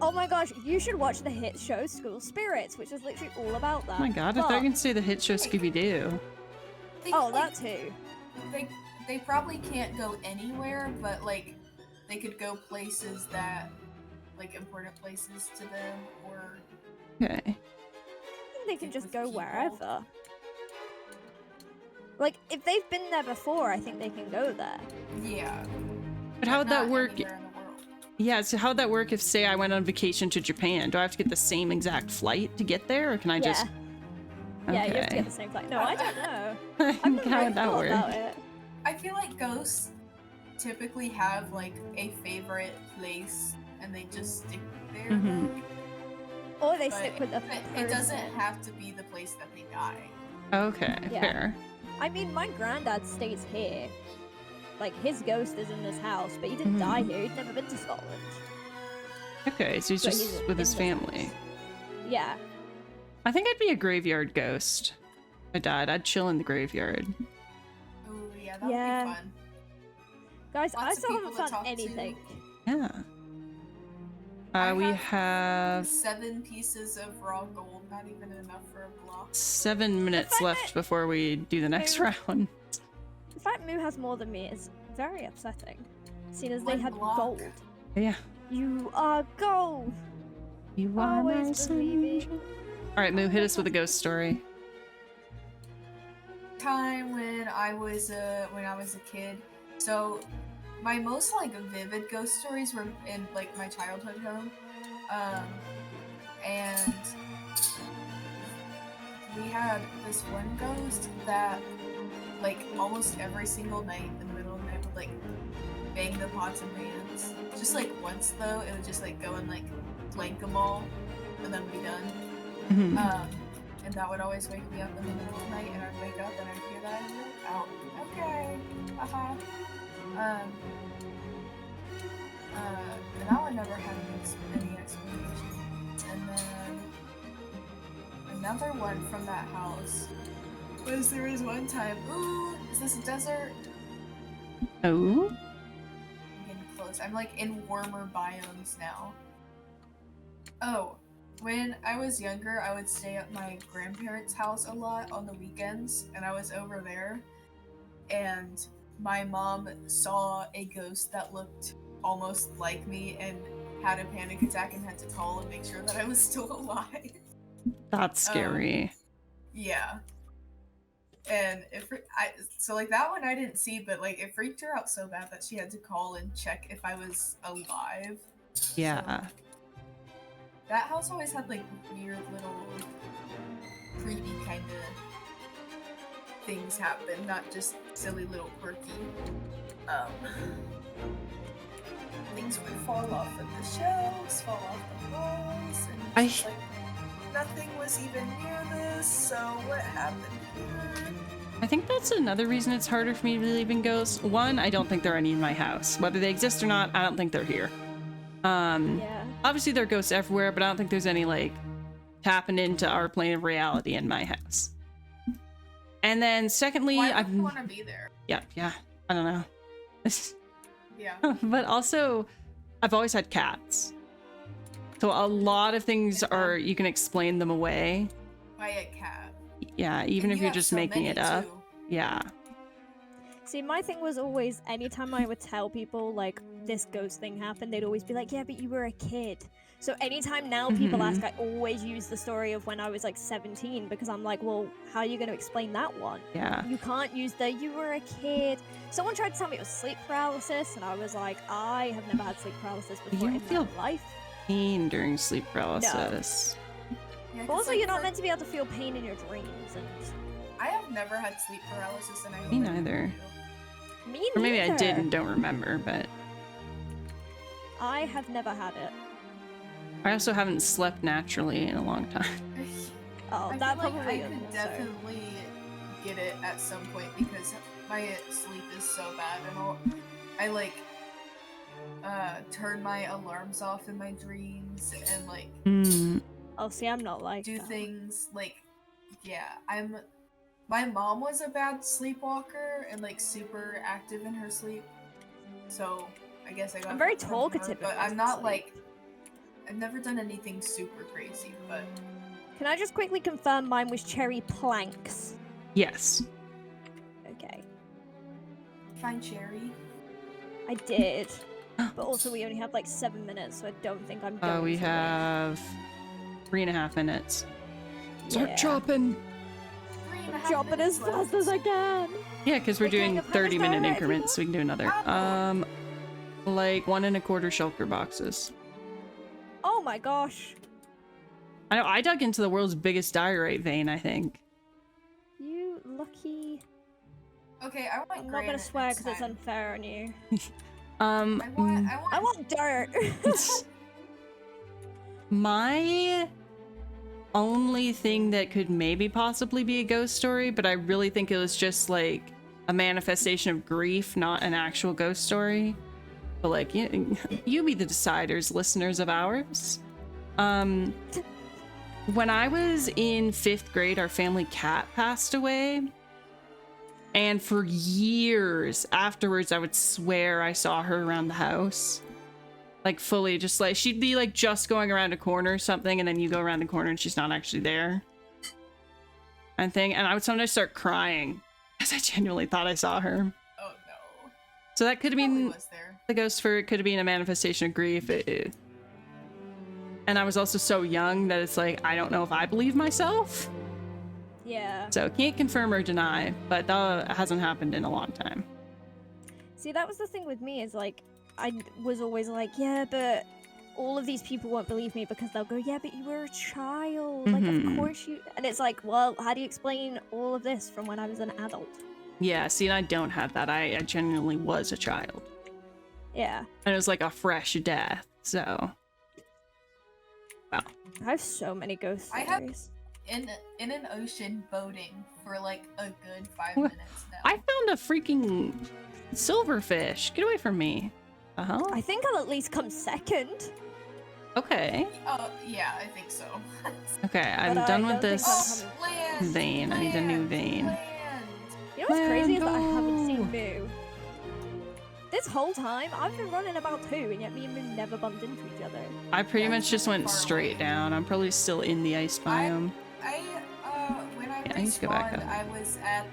Speaker 3: Oh my gosh, you should watch the hit show School Spirits, which is literally all about that.
Speaker 2: Oh my god, I thought you were gonna say the hit show Scooby-Doo.
Speaker 3: Oh, that too.
Speaker 1: They probably can't go anywhere, but like they could go places that like important places to them, or
Speaker 2: Okay.
Speaker 3: I think they can
Speaker 1: Stick
Speaker 3: just
Speaker 1: with
Speaker 3: go
Speaker 1: people.
Speaker 3: wherever. Like, if they've been there before, I think they can go there.
Speaker 1: yeah.
Speaker 2: But how would
Speaker 1: not
Speaker 2: that work?
Speaker 1: anywhere in the world.
Speaker 2: Yeah, so how'd that work if, say, I went on vacation to Japan? Do I have to get the same exact flight to get there, or can I just...
Speaker 3: Yeah, you have to
Speaker 2: Okay.
Speaker 3: get the same flight. No, I don't know. I've
Speaker 2: How
Speaker 3: never really
Speaker 2: would that
Speaker 3: thought
Speaker 2: work?
Speaker 3: about it.
Speaker 1: I feel like ghosts typically have like a favorite place, and they just stick there.
Speaker 2: Mhm.
Speaker 3: Or they
Speaker 1: But
Speaker 3: stick with a
Speaker 1: It doesn't
Speaker 3: person.
Speaker 1: have to be the place that they die.
Speaker 2: Okay,
Speaker 3: Yeah.
Speaker 2: fair.
Speaker 3: I mean, my granddad stays here. Like, his ghost is in this house, but he didn't
Speaker 2: Mhm.
Speaker 3: die here. He'd never been to Scotland.
Speaker 2: Okay, so he's
Speaker 3: But
Speaker 2: just
Speaker 3: he's
Speaker 2: with
Speaker 3: in
Speaker 2: his
Speaker 3: this
Speaker 2: family.
Speaker 3: house. Yeah.
Speaker 2: I think I'd be a graveyard ghost. If I died, I'd chill in the graveyard.
Speaker 1: Oh yeah, that
Speaker 3: Yeah.
Speaker 1: would be fun.
Speaker 3: Guys,
Speaker 1: Lots
Speaker 3: I
Speaker 1: of
Speaker 3: still haven't
Speaker 1: people to
Speaker 3: found
Speaker 1: talk to.
Speaker 3: anything.
Speaker 2: Yeah.
Speaker 1: I
Speaker 2: We
Speaker 1: have
Speaker 2: have
Speaker 1: 7 pieces of raw gold, not even enough for a block.
Speaker 2: 7 minutes
Speaker 3: fact
Speaker 2: left
Speaker 3: that-
Speaker 2: before we do the next
Speaker 3: Moo-
Speaker 2: round.
Speaker 3: The fact Moo has more than me is very upsetting. Seeing as they
Speaker 1: One
Speaker 3: had
Speaker 1: block.
Speaker 3: gold.
Speaker 2: Yeah.
Speaker 3: You are gold!
Speaker 2: You are my
Speaker 3: Always believing.
Speaker 2: sunshine. Alright, Moo, hit us with a ghost story.
Speaker 1: Time when I was a kid. So my most like vivid ghost stories were in like my childhood home. And we had this one ghost that like almost every single night in the middle of the night would like bang the pots and pans. Just like once though, it would just like go and like clank them all and then be done.
Speaker 2: Mhm.
Speaker 1: And and that would always wake me up in the middle of the night, and I'd wake up and I'd hear that, and I'd be like, oh, okay, and that one never had any explanation. And then another one from that house was there was one time, ooh, is this a desert?
Speaker 2: Oh?
Speaker 1: I'm getting close. I'm like in warmer biomes now. Oh, when I was younger, I would stay at my grandparents' house a lot on the weekends, and I was over there, and my mom saw a ghost that looked almost like me and had a panic attack and had to call and make sure that I was still alive.
Speaker 2: That's scary.
Speaker 1: Yeah. And so like that one I didn't see, but like it freaked her out so bad that she had to call and check if I was alive.
Speaker 2: Yeah.
Speaker 1: So, that house always had like weird little creepy kind of things happen, not just silly little quirky. Things would fall off of the shelves, fall off the walls, and it's just like nothing was even near this, so what happened here?
Speaker 2: I think that's another reason it's harder for me to believe in ghosts. One, I don't think there are any in my house. Whether they exist or not, I don't think they're here.
Speaker 3: Yeah.
Speaker 2: Obviously there are ghosts everywhere, but I don't think there's any like tapping into our plane of reality in my house. And then secondly,
Speaker 1: Why would you want to be there?
Speaker 2: Yeah, I don't know.
Speaker 1: Yeah.
Speaker 2: But also, I've always had cats. So a lot of things are, you can explain them away.
Speaker 1: By a cat.
Speaker 2: Yeah, even
Speaker 1: And
Speaker 2: if
Speaker 1: you
Speaker 2: you're
Speaker 1: have
Speaker 2: just
Speaker 1: so
Speaker 2: making
Speaker 1: many,
Speaker 2: it up.
Speaker 1: too.
Speaker 2: Yeah.
Speaker 3: See, my thing was always, anytime I would tell people, like, this ghost thing happened, they'd always be like, yeah, but you were a kid. So anytime now people ask, I always use the story of when I was, like, 17, because I'm like, well, how are you going to explain that one?
Speaker 2: Yeah.
Speaker 3: You can't use the, you were a kid. Someone tried to tell me it was sleep paralysis, and I was like, I have never had sleep paralysis before
Speaker 2: You
Speaker 3: in
Speaker 2: feel
Speaker 3: my life.
Speaker 2: Pain during sleep paralysis.
Speaker 1: Yeah, 'cause,
Speaker 3: Also,
Speaker 1: like,
Speaker 3: you're not
Speaker 1: for-
Speaker 3: meant to be able to feel pain in your dreams, and
Speaker 1: I have never had sleep paralysis, and I
Speaker 2: Me
Speaker 1: hope I never
Speaker 2: neither.
Speaker 1: do.
Speaker 3: me
Speaker 2: Or maybe I
Speaker 3: neither.
Speaker 2: did and don't remember, but
Speaker 3: I have never had it.
Speaker 2: I also haven't slept naturally in a long time.
Speaker 3: Oh,
Speaker 1: I
Speaker 3: that
Speaker 1: feel like
Speaker 3: probably
Speaker 1: I
Speaker 3: is
Speaker 1: could
Speaker 3: also.
Speaker 1: definitely get it at some point because my sleep is so bad, and I like turn my alarms off in my dreams and like
Speaker 3: Oh, see, I'm not like
Speaker 1: do
Speaker 3: that.
Speaker 1: things like my mom was a bad sleepwalker and like super active in her sleep, so I guess I got
Speaker 3: I'm very
Speaker 1: that from her,
Speaker 3: talkative in
Speaker 1: but
Speaker 3: my
Speaker 1: I'm not
Speaker 3: sleep.
Speaker 1: like I've never done anything super crazy, but
Speaker 3: Can I just quickly confirm mine was cherry planks?
Speaker 2: Yes.
Speaker 3: Okay.
Speaker 1: find Cherry.
Speaker 3: I did. But also we only have like 7 minutes, so I don't think I'm done.
Speaker 2: We
Speaker 3: for it.
Speaker 2: have 3.5 minutes. Start
Speaker 3: Yeah.
Speaker 2: chopping.
Speaker 1: 3.5
Speaker 3: Chop it as
Speaker 1: minutes
Speaker 3: fast as I can.
Speaker 2: Yeah, because we're
Speaker 3: Wait, can I
Speaker 2: doing
Speaker 3: go punish
Speaker 2: 30-minute
Speaker 3: Dara if you
Speaker 2: increments, so we can do another.
Speaker 1: Oh.
Speaker 2: Like 1 1/4 shulker boxes.
Speaker 3: Oh my gosh.
Speaker 2: I know, I dug into the world's biggest diorite vein, I think.
Speaker 3: You lucky.
Speaker 1: Okay, I want
Speaker 3: I'm not
Speaker 1: granite
Speaker 3: gonna swear
Speaker 1: next
Speaker 3: because it's
Speaker 1: time.
Speaker 3: unfair on you.
Speaker 1: I want
Speaker 3: I want dirt.
Speaker 2: My only thing that could maybe possibly be a ghost story, but I really think it was just like a manifestation of grief, not an actual ghost story. But like, you be the deciders, listeners of ours. When I was in 5th grade, our family cat passed away. And for years afterwards, I would swear I saw her around the house. Like fully, just like, she'd be like just going around a corner or something, and then you go around the corner and she's not actually there. And I would sometimes start crying because I genuinely thought I saw her.
Speaker 1: Oh no.
Speaker 2: So that could have
Speaker 1: Probably
Speaker 2: been
Speaker 1: was there.
Speaker 2: the ghost for it, could have been a manifestation of grief. And I was also so young that it's like, I don't know if I believe myself.
Speaker 3: Yeah.
Speaker 2: So can't confirm or deny, but that hasn't happened in a long time.
Speaker 3: See, that was the thing with me, is like, I was always like, yeah, but all of these people won't believe me because they'll go, yeah, but you were a child. Like, of
Speaker 2: Mhm.
Speaker 3: course you. And it's like, well, how do you explain all of this from when I was an adult?
Speaker 2: Yeah, see, and I don't have that. I genuinely was a child.
Speaker 3: Yeah.
Speaker 2: And it was like a fresh death, so. Well.
Speaker 3: I have so many ghost
Speaker 1: I have-
Speaker 3: stories.
Speaker 1: in an ocean boating for like a good 5
Speaker 2: What?
Speaker 1: minutes now.
Speaker 2: I found a freaking silverfish. Get away from me. Uh-huh.
Speaker 3: I think I'll at least come second.
Speaker 2: Okay.
Speaker 1: Oh yeah, I think so.
Speaker 2: Okay, I'm
Speaker 3: But I
Speaker 2: done with
Speaker 3: don't think
Speaker 2: this
Speaker 3: I'm
Speaker 1: Land,
Speaker 2: vein. I need a new vein.
Speaker 1: land.
Speaker 3: You know what's crazy is that I haven't
Speaker 2: Lando.
Speaker 3: seen Moo. This whole time, I've been running about 2, and yet me and Moo never bumped into each other.
Speaker 2: I pretty
Speaker 1: Yeah,
Speaker 2: much
Speaker 1: it's
Speaker 2: just
Speaker 1: really
Speaker 2: went
Speaker 1: far
Speaker 2: straight
Speaker 1: away.
Speaker 2: down. I'm probably still in the ice biome.
Speaker 1: When I
Speaker 2: Yeah, I need to go back
Speaker 1: respawned,
Speaker 2: up.
Speaker 1: I was at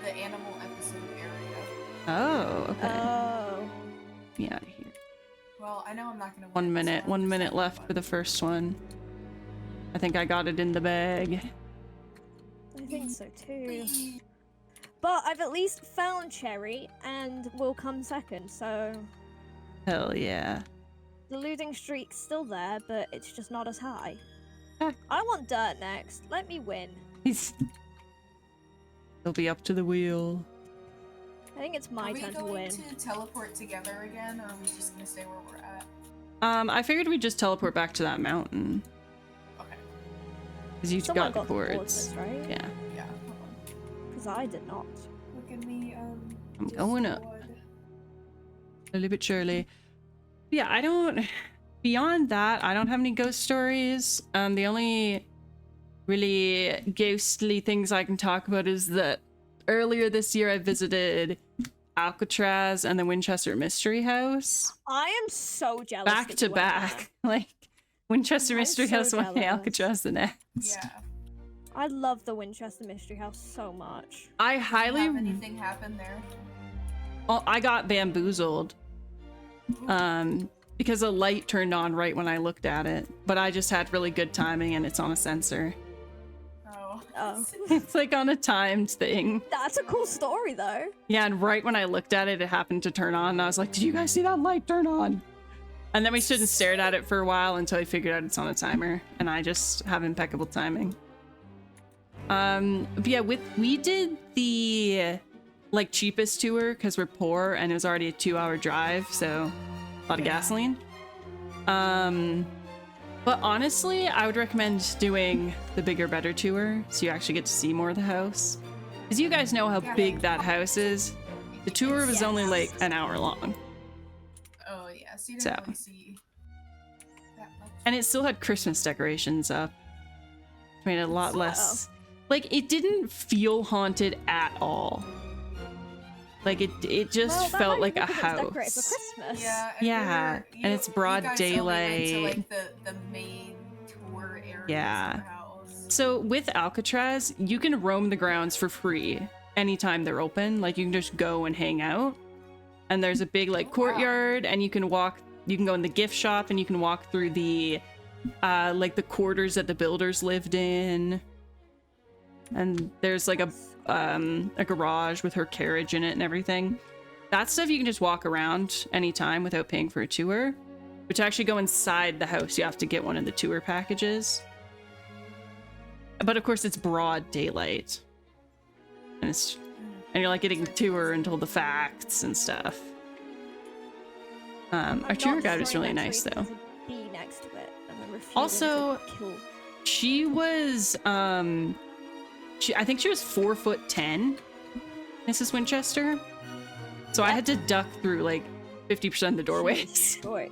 Speaker 1: the animal episode area.
Speaker 2: Oh, okay.
Speaker 3: Oh.
Speaker 2: Be out of here.
Speaker 1: Well, I know I'm not gonna.
Speaker 2: 1 minute. 1 minute left for the first one. I think I got it in the bag.
Speaker 3: I think so too. But I've at least found Cherry, and will come second, so
Speaker 2: Hell yeah.
Speaker 3: the losing streak's still there, but it's just not as high.
Speaker 2: Ah.
Speaker 3: I want Dirt next. Let me win.
Speaker 2: He'll be up to the wheel.
Speaker 3: I think it's my
Speaker 1: Are we
Speaker 3: turn to
Speaker 1: going
Speaker 3: win.
Speaker 1: to teleport together again, or are we just gonna stay where we're at?
Speaker 2: I figured we'd just teleport back to that mountain.
Speaker 1: Okay.
Speaker 2: Because you
Speaker 3: Someone
Speaker 2: got the
Speaker 3: got
Speaker 2: cords.
Speaker 3: this, right?
Speaker 2: Yeah.
Speaker 1: Yeah. Hold on.
Speaker 3: Because I did not.
Speaker 1: Look at me.
Speaker 2: I'm going up.
Speaker 1: Discord.
Speaker 2: Slowly but surely. Yeah, I don't... Beyond that, I don't have any ghost stories. The only really ghostly things I can talk about is that earlier this year I visited Alcatraz and the Winchester Mystery House.
Speaker 3: I am so jealous.
Speaker 2: Back
Speaker 3: that
Speaker 2: to
Speaker 3: you went
Speaker 2: back. Like, Winchester
Speaker 3: I'm
Speaker 2: Mystery
Speaker 3: so
Speaker 2: House one day,
Speaker 3: jealous.
Speaker 2: Alcatraz the next.
Speaker 1: Yeah.
Speaker 3: there. I love the Winchester Mystery House so much.
Speaker 2: I
Speaker 1: Did you
Speaker 2: highly...
Speaker 1: have anything happen there?
Speaker 2: Oh, I got bamboozled. Because a light turned on right when I looked at it. But I just had really good timing and it's on a sensor.
Speaker 1: Oh.
Speaker 3: Oh.
Speaker 2: It's like on a timed thing.
Speaker 3: That's a cool story, though.
Speaker 2: Yeah, and right when I looked at it, it happened to turn on. And I was like, did you guys see that light turn on? And then we stood and stared at it for a while until I figured out it's on a timer. And I just have impeccable timing. But yeah, we did the like cheapest tour because we're poor and it was already a 2-hour drive, so a lot of
Speaker 1: Yeah.
Speaker 2: gasoline. But honestly, I would recommend doing the bigger, better tour so you actually get to see more of the house. Because you guys know how
Speaker 1: Yeah.
Speaker 2: big that house is. The tour was only
Speaker 3: Yes.
Speaker 2: like an hour long.
Speaker 1: Oh yeah. So you
Speaker 2: So.
Speaker 1: didn't really see that much.
Speaker 2: And it still had Christmas decorations up. Made it a lot less... Like, it didn't feel haunted at all. Like, it just
Speaker 3: Well, that
Speaker 2: felt
Speaker 3: might
Speaker 2: like
Speaker 3: be
Speaker 2: a
Speaker 3: because it was decorated for
Speaker 2: house.
Speaker 3: Christmas.
Speaker 1: Yeah.
Speaker 2: Yeah,
Speaker 1: you
Speaker 2: and it's broad
Speaker 1: you guys only went
Speaker 2: daylight.
Speaker 1: to, like, the main tour area
Speaker 2: Yeah.
Speaker 1: of the house.
Speaker 2: So with Alcatraz, you can roam the grounds for free anytime they're open. Like, you can just go and hang out. And there's a big, like,
Speaker 1: Oh, wow.
Speaker 2: courtyard, and you can go in the gift shop, and you can walk through the, like, the quarters that the builders lived in. And there's, like, a garage with her carriage in it and everything. That stuff you can just walk around anytime without paying for a tour. But to actually go inside the house, you have to get one of the tour packages. But of course, it's broad daylight. And you're like getting a tour and told the facts and stuff.
Speaker 3: I'm
Speaker 2: Our tour
Speaker 3: not
Speaker 2: guide was
Speaker 3: destroying
Speaker 2: really
Speaker 3: that
Speaker 2: nice
Speaker 3: tree
Speaker 2: though.
Speaker 3: because of the bee next to it, and I'm refusing
Speaker 2: Also,
Speaker 3: to kill.
Speaker 2: She was, I think she was 4'10", Mrs. Winchester. So I had to duck through like 50% of the doorways.
Speaker 3: Short.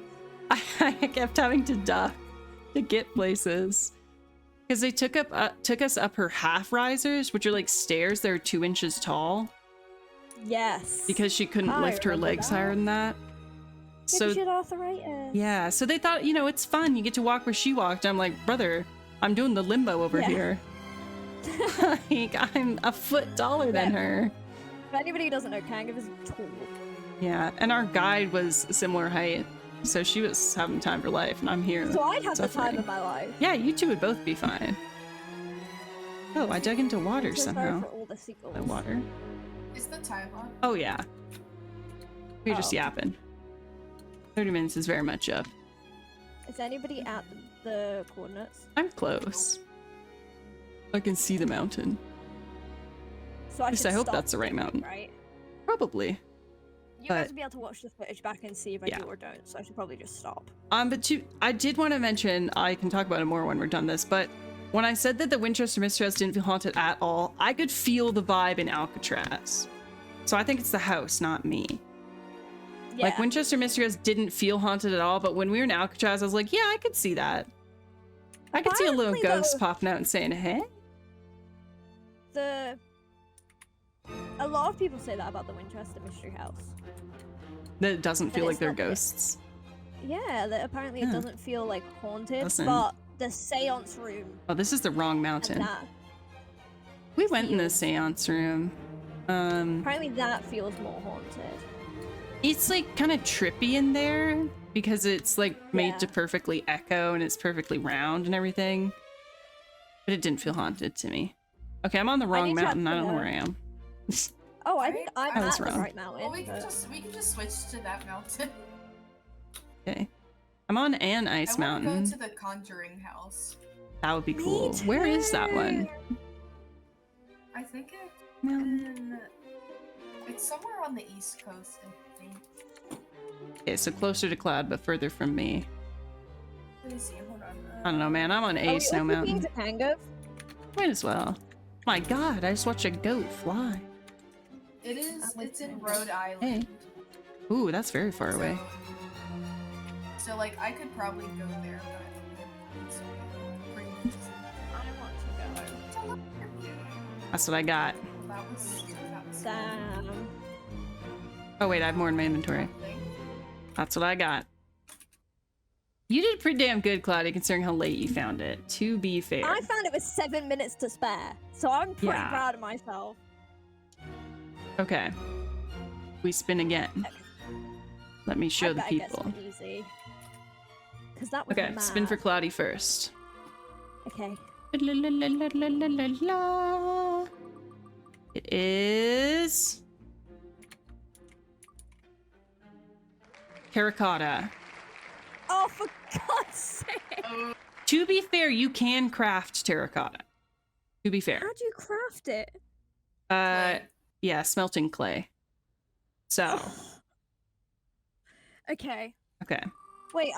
Speaker 2: I kept having to duck to get places. Because they took us up her half risers, which are like stairs that are 2 inches tall.
Speaker 3: Yes.
Speaker 2: Because she couldn't
Speaker 3: I
Speaker 2: lift her
Speaker 3: remember
Speaker 2: legs
Speaker 3: that.
Speaker 2: higher than that.
Speaker 3: Maybe
Speaker 2: So
Speaker 3: she'd arthritis.
Speaker 2: yeah, so they thought, it's fun. You get to walk where she walked. I'm like, brother, I'm doing the limbo over
Speaker 3: Yeah.
Speaker 2: here. Like, I'm a foot taller than
Speaker 3: Yeah.
Speaker 2: her.
Speaker 3: For anybody who doesn't know, Kang is tall.
Speaker 2: Yeah, and our guide was a similar height. So she was having time for life, and I'm here.
Speaker 3: So I'd have the time
Speaker 2: suffering.
Speaker 3: of my life.
Speaker 2: Yeah, you two would both be fine. Oh, I dug into water
Speaker 3: I'm so sorry
Speaker 2: somehow.
Speaker 3: for all the sequels.
Speaker 2: My water.
Speaker 1: Is the time on?
Speaker 2: Oh, yeah. We're just
Speaker 3: Oh.
Speaker 2: yapping. 30 minutes is very much up.
Speaker 3: Is anybody at the coordinates?
Speaker 2: I'm close. I can see the mountain.
Speaker 3: So I
Speaker 2: At least
Speaker 3: should
Speaker 2: I hope
Speaker 3: stop
Speaker 2: that's the right
Speaker 3: filming,
Speaker 2: mountain.
Speaker 3: right?
Speaker 2: Probably.
Speaker 3: You guys
Speaker 2: But-
Speaker 3: will be able to watch the footage back and see if I
Speaker 2: Yeah.
Speaker 3: do or don't, so I should probably just stop.
Speaker 2: But I did want to mention, I can talk about it more when we're done this, but when I said that the Winchester Mystery House didn't feel haunted at all, I could feel the vibe in Alcatraz. So I think it's the house, not me.
Speaker 3: Yeah.
Speaker 2: Like, Winchester Mystery House didn't feel haunted at all, but when we were in Alcatraz, I was like, yeah, I could see that. I could see a little
Speaker 3: Apparently,
Speaker 2: ghost
Speaker 3: though-
Speaker 2: popping out and saying, hey.
Speaker 3: A lot of people say that about the Winchester Mystery House.
Speaker 2: That it doesn't feel
Speaker 3: But
Speaker 2: like
Speaker 3: it's
Speaker 2: they're
Speaker 3: not the-
Speaker 2: ghosts.
Speaker 3: Yeah, that apparently it
Speaker 2: Yeah.
Speaker 3: doesn't feel like haunted,
Speaker 2: Doesn't.
Speaker 3: but the seance room
Speaker 2: Oh, this is the wrong
Speaker 3: and
Speaker 2: mountain.
Speaker 3: that,
Speaker 2: We went in the
Speaker 3: feels-
Speaker 2: seance room.
Speaker 3: apparently that feels more haunted.
Speaker 2: It's like kind of trippy in there because it's like made
Speaker 3: Yeah.
Speaker 2: to perfectly echo and it's perfectly round and everything. But it didn't feel haunted to me. Okay, I'm on the wrong
Speaker 3: need to
Speaker 2: mountain. I don't know
Speaker 3: actually
Speaker 2: where I am.
Speaker 3: Oh, I think
Speaker 1: Right?
Speaker 3: I'm
Speaker 2: I was
Speaker 3: at the
Speaker 2: wrong.
Speaker 3: right mountain.
Speaker 1: Well, we can
Speaker 3: but-
Speaker 1: just switch to that mountain.
Speaker 2: Okay. I'm on an ice
Speaker 1: I want to
Speaker 2: mountain.
Speaker 1: go to the Conjuring House.
Speaker 2: That would be
Speaker 3: Me
Speaker 2: cool. Where is that one?
Speaker 3: too.
Speaker 1: I think
Speaker 2: Mountain.
Speaker 1: it's somewhere on the East Coast, I think.
Speaker 2: Okay, so closer to Cloud, but further from me.
Speaker 1: Let me see. Hold on.
Speaker 2: I don't know, man. I'm on
Speaker 3: Are
Speaker 2: a
Speaker 3: we
Speaker 2: snow
Speaker 3: also
Speaker 2: mountain.
Speaker 3: being to Tango?
Speaker 2: Might as well. My God, I just watched a goat fly.
Speaker 1: It is.
Speaker 3: I'm with
Speaker 1: It's in
Speaker 3: you.
Speaker 1: Rhode Island.
Speaker 2: Ooh, that's very far away.
Speaker 1: So like, I could probably go there, but it's pretty much.
Speaker 3: I want to go.
Speaker 2: That's what I got.
Speaker 1: That was
Speaker 3: Damn.
Speaker 2: Oh wait, I have more in my inventory.
Speaker 1: thing.
Speaker 2: That's what I got. You did pretty damn good, Cloudy, considering how late you found it. To be fair.
Speaker 3: I found it with 7 minutes to spare, so I'm pretty
Speaker 2: Yeah.
Speaker 3: proud of myself.
Speaker 2: Okay. We spin again. Let me show
Speaker 3: I
Speaker 2: the
Speaker 3: bet I get
Speaker 2: people.
Speaker 3: something easy. Because that was
Speaker 2: Okay, spin for
Speaker 3: mad.
Speaker 2: Cloudy first.
Speaker 3: Okay.
Speaker 2: La, la, la, la, la, la, la, la. It is terracotta.
Speaker 3: Oh, for God's sake!
Speaker 1: Oh,
Speaker 2: To be fair, you can craft terracotta. To be fair.
Speaker 3: How do you craft it?
Speaker 2: Yeah, smelting clay. So,
Speaker 3: Okay.
Speaker 2: okay.
Speaker 3: Wait,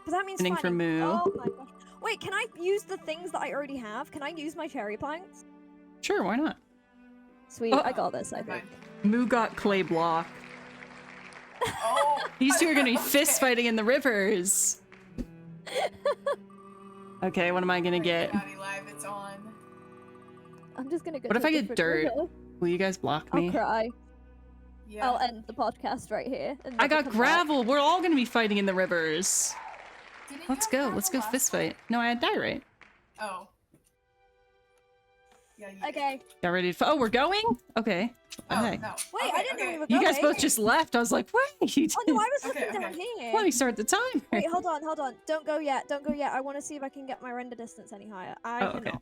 Speaker 3: but that means
Speaker 2: Spinning for
Speaker 3: finding-
Speaker 2: Moo.
Speaker 3: Oh my gosh. Wait, can I use the things that I already have? Can I use my cherry planks?
Speaker 2: Sure, why not?
Speaker 3: Sweet,
Speaker 2: Oh.
Speaker 3: I got this, I
Speaker 1: never
Speaker 3: think.
Speaker 1: mind.
Speaker 2: Moo got clay block.
Speaker 1: Oh,
Speaker 2: These two are gonna be
Speaker 1: okay.
Speaker 2: fist fighting in the rivers. Okay, what am I gonna get?
Speaker 1: Naughty Live, it's on.
Speaker 3: I'm just gonna go
Speaker 2: What
Speaker 3: to
Speaker 2: if
Speaker 3: a
Speaker 2: I get
Speaker 3: different
Speaker 2: dirt?
Speaker 3: river.
Speaker 2: Will you guys block
Speaker 3: I'll
Speaker 2: me?
Speaker 3: cry.
Speaker 1: Yeah.
Speaker 3: I'll end the podcast right here. And
Speaker 2: I
Speaker 3: never
Speaker 2: got
Speaker 3: come back.
Speaker 2: gravel. We're all gonna be fighting in the rivers.
Speaker 1: Didn't you
Speaker 2: Let's
Speaker 1: have
Speaker 2: go.
Speaker 1: gravel
Speaker 2: Let's go
Speaker 1: last
Speaker 2: fist
Speaker 1: time?
Speaker 2: fight. No, I had diorite.
Speaker 1: Oh. Yeah. You
Speaker 3: Okay.
Speaker 2: Got ready to. Oh, we're going? Okay.
Speaker 1: Oh,
Speaker 2: Okay.
Speaker 1: no.
Speaker 3: Wait,
Speaker 1: Okay,
Speaker 3: I didn't know
Speaker 1: okay.
Speaker 3: we were
Speaker 2: You guys
Speaker 3: going.
Speaker 2: both just left. I was like, wait.
Speaker 3: Oh no, I was
Speaker 1: Okay,
Speaker 3: looking down
Speaker 1: okay.
Speaker 3: here.
Speaker 2: Let me start the timer.
Speaker 3: Wait, hold on. Don't go yet. Don't go yet. I want to see if I can get my render distance any higher. I
Speaker 2: Oh, okay.
Speaker 3: cannot.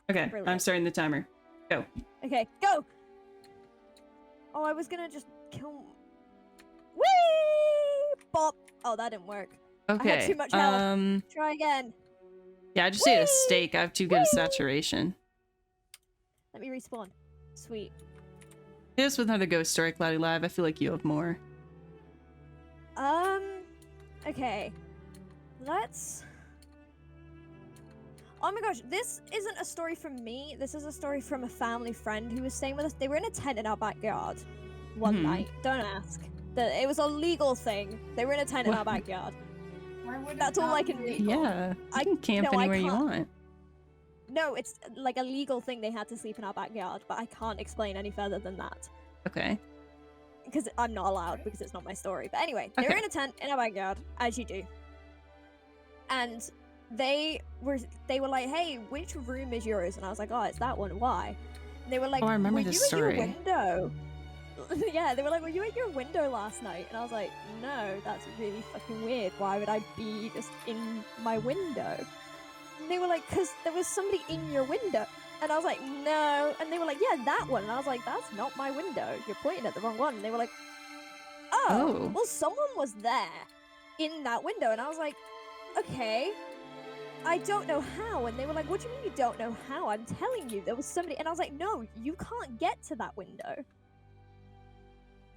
Speaker 2: Okay, I'm
Speaker 3: Brilliant.
Speaker 2: starting the timer. Go.
Speaker 3: Okay, go. Oh, I was gonna just kill. Whee! Bop. Oh, that didn't work.
Speaker 2: Okay.
Speaker 3: too much health. Try again.
Speaker 2: Yeah, I just ate a
Speaker 3: Whee!
Speaker 2: steak. I have too good a
Speaker 3: Whee!
Speaker 2: saturation.
Speaker 3: Let me respawn. Sweet.
Speaker 2: Hit us with another ghost story, Cloudy Live. I feel like you have more.
Speaker 3: Okay. Let's. Oh my gosh, this isn't a story from me. This is a story from a family friend who was staying with us. They were in a tent in our backyard one
Speaker 2: Mhm.
Speaker 3: night. Don't ask. It was a legal thing. They were in a tent in our
Speaker 2: What?
Speaker 3: backyard.
Speaker 1: Why would it
Speaker 3: That's all
Speaker 1: not
Speaker 3: I
Speaker 1: be
Speaker 3: can do.
Speaker 1: legal?
Speaker 2: Yeah.
Speaker 3: I-
Speaker 2: You can camp
Speaker 3: no, I
Speaker 2: anywhere you
Speaker 3: can't.
Speaker 2: want.
Speaker 3: No, it's like a legal thing. They had to sleep in our backyard, but I can't explain any further than that.
Speaker 2: Okay.
Speaker 3: Because I'm not allowed, because it's not my story. But anyway, they were
Speaker 2: Okay.
Speaker 3: in a tent in our backyard, as you do. And they were like, "Hey, which room is yours?" And I was like, "Oh, it's that one. Why?" And they were like,
Speaker 2: Oh, I remember
Speaker 3: "Were
Speaker 2: this
Speaker 3: you at
Speaker 2: story."
Speaker 3: your window?" Yeah, they were like, "Were you at your window last night?" And I was like, "No, that's really fucking weird. Why would I be just in my window?" And they were like, "'Cause there was somebody in your window." And I was like, "No." And they were like, "Yeah, that one." And I was like, "That's not my window. You're pointing at the wrong one." And they were like, "Oh,
Speaker 2: Oh.
Speaker 3: well, someone was there in that window." And I was like, "Okay, I don't know how." And they were like, "What do you mean you don't know how? I'm telling you, there was somebody." And I was like, "No, you can't get to that window."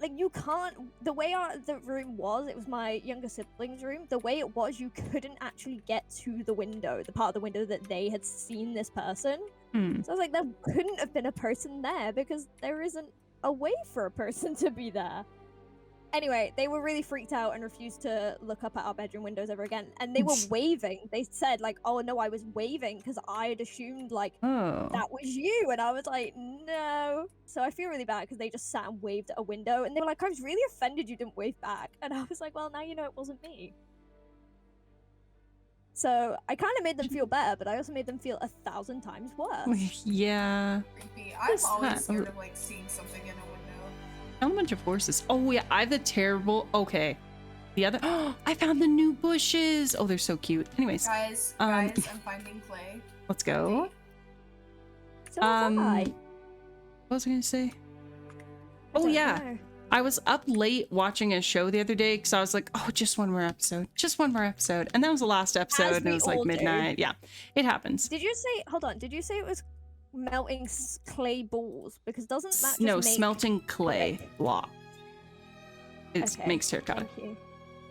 Speaker 3: like you can't. The way the room was, it was my younger sibling's room. The way it was, you couldn't actually get to the window, the part of the window that they had seen this person.
Speaker 2: Hmm.
Speaker 3: So I was like, there couldn't have been a person there because there isn't a way for a person to be there. Anyway, they were really freaked out and refused to look up at our bedroom windows ever again. And they were waving. They said, like, oh no, I was waving because I had assumed, like,
Speaker 2: Oh.
Speaker 3: that was you. And I was like, no. So I feel really bad because they just sat and waved at a window. And they were like, I was really offended you didn't wave back. And I was like, well, now you know it wasn't me. So I kind of made them feel better, but I also made them feel 1,000 times worse.
Speaker 2: Yeah.
Speaker 1: Creepy. I'm
Speaker 2: What's
Speaker 1: always
Speaker 2: that?
Speaker 1: scared of like seeing something in a window.
Speaker 2: Element of horses. Oh yeah, I have the terrible. Okay, the other. Oh, I found the new bushes. Oh, they're so cute. Anyways,
Speaker 1: Guys,
Speaker 2: Um,
Speaker 1: I'm finding clay.
Speaker 2: let's go.
Speaker 3: So was I.
Speaker 2: What was I gonna say?
Speaker 3: I
Speaker 2: Oh
Speaker 3: don't
Speaker 2: yeah,
Speaker 3: know.
Speaker 2: I was up late watching a show the other day because I was like, oh, just one more episode, and that was the last episode, and it
Speaker 3: we
Speaker 2: was like
Speaker 3: all do.
Speaker 2: midnight. Yeah, it happens.
Speaker 3: Did you say? Hold on. Did you say it was melting clay balls? Because doesn't that just
Speaker 2: No,
Speaker 3: make...
Speaker 2: smelting clay block. It
Speaker 3: Okay,
Speaker 2: makes terracotta.
Speaker 3: Thank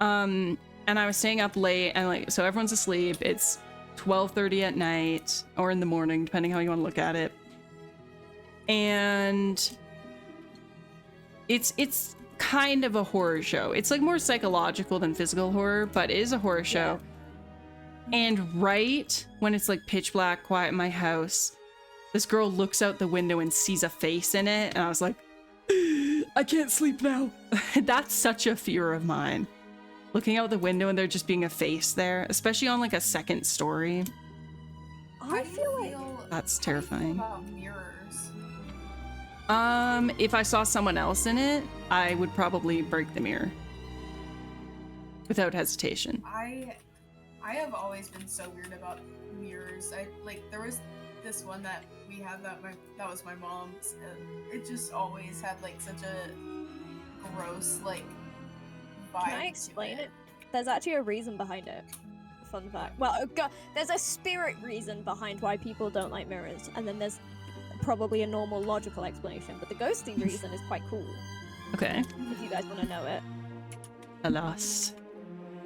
Speaker 3: you.
Speaker 2: And I was staying up late, and like, so everyone's asleep. It's 12:30 at night or in the morning, depending how you want to look at it. And it's kind of a horror show. It's like more psychological than physical horror, but it is a horror show. And right when it's like pitch black, quiet in my house, this girl looks out the window and sees a face in it, and I was like, I can't sleep now. That's such a fear of mine. Looking out the window and there just being a face there, especially on like a second story.
Speaker 3: I feel like
Speaker 2: That's
Speaker 1: How do you feel
Speaker 2: terrifying.
Speaker 1: about mirrors?
Speaker 2: If I saw someone else in it, I would probably break the mirror. Without hesitation.
Speaker 1: I have always been so weird about mirrors. There was this one that we had that was my mom's, and it just always had like such a gross like vibe.
Speaker 3: Can I explain it? There's actually a reason behind it. Fun fact. Well, there's a spirit reason behind why people don't like mirrors, and then there's probably a normal logical explanation, but the ghosty reason is quite cool,
Speaker 2: Okay.
Speaker 3: if you guys want to know it.
Speaker 2: Alas.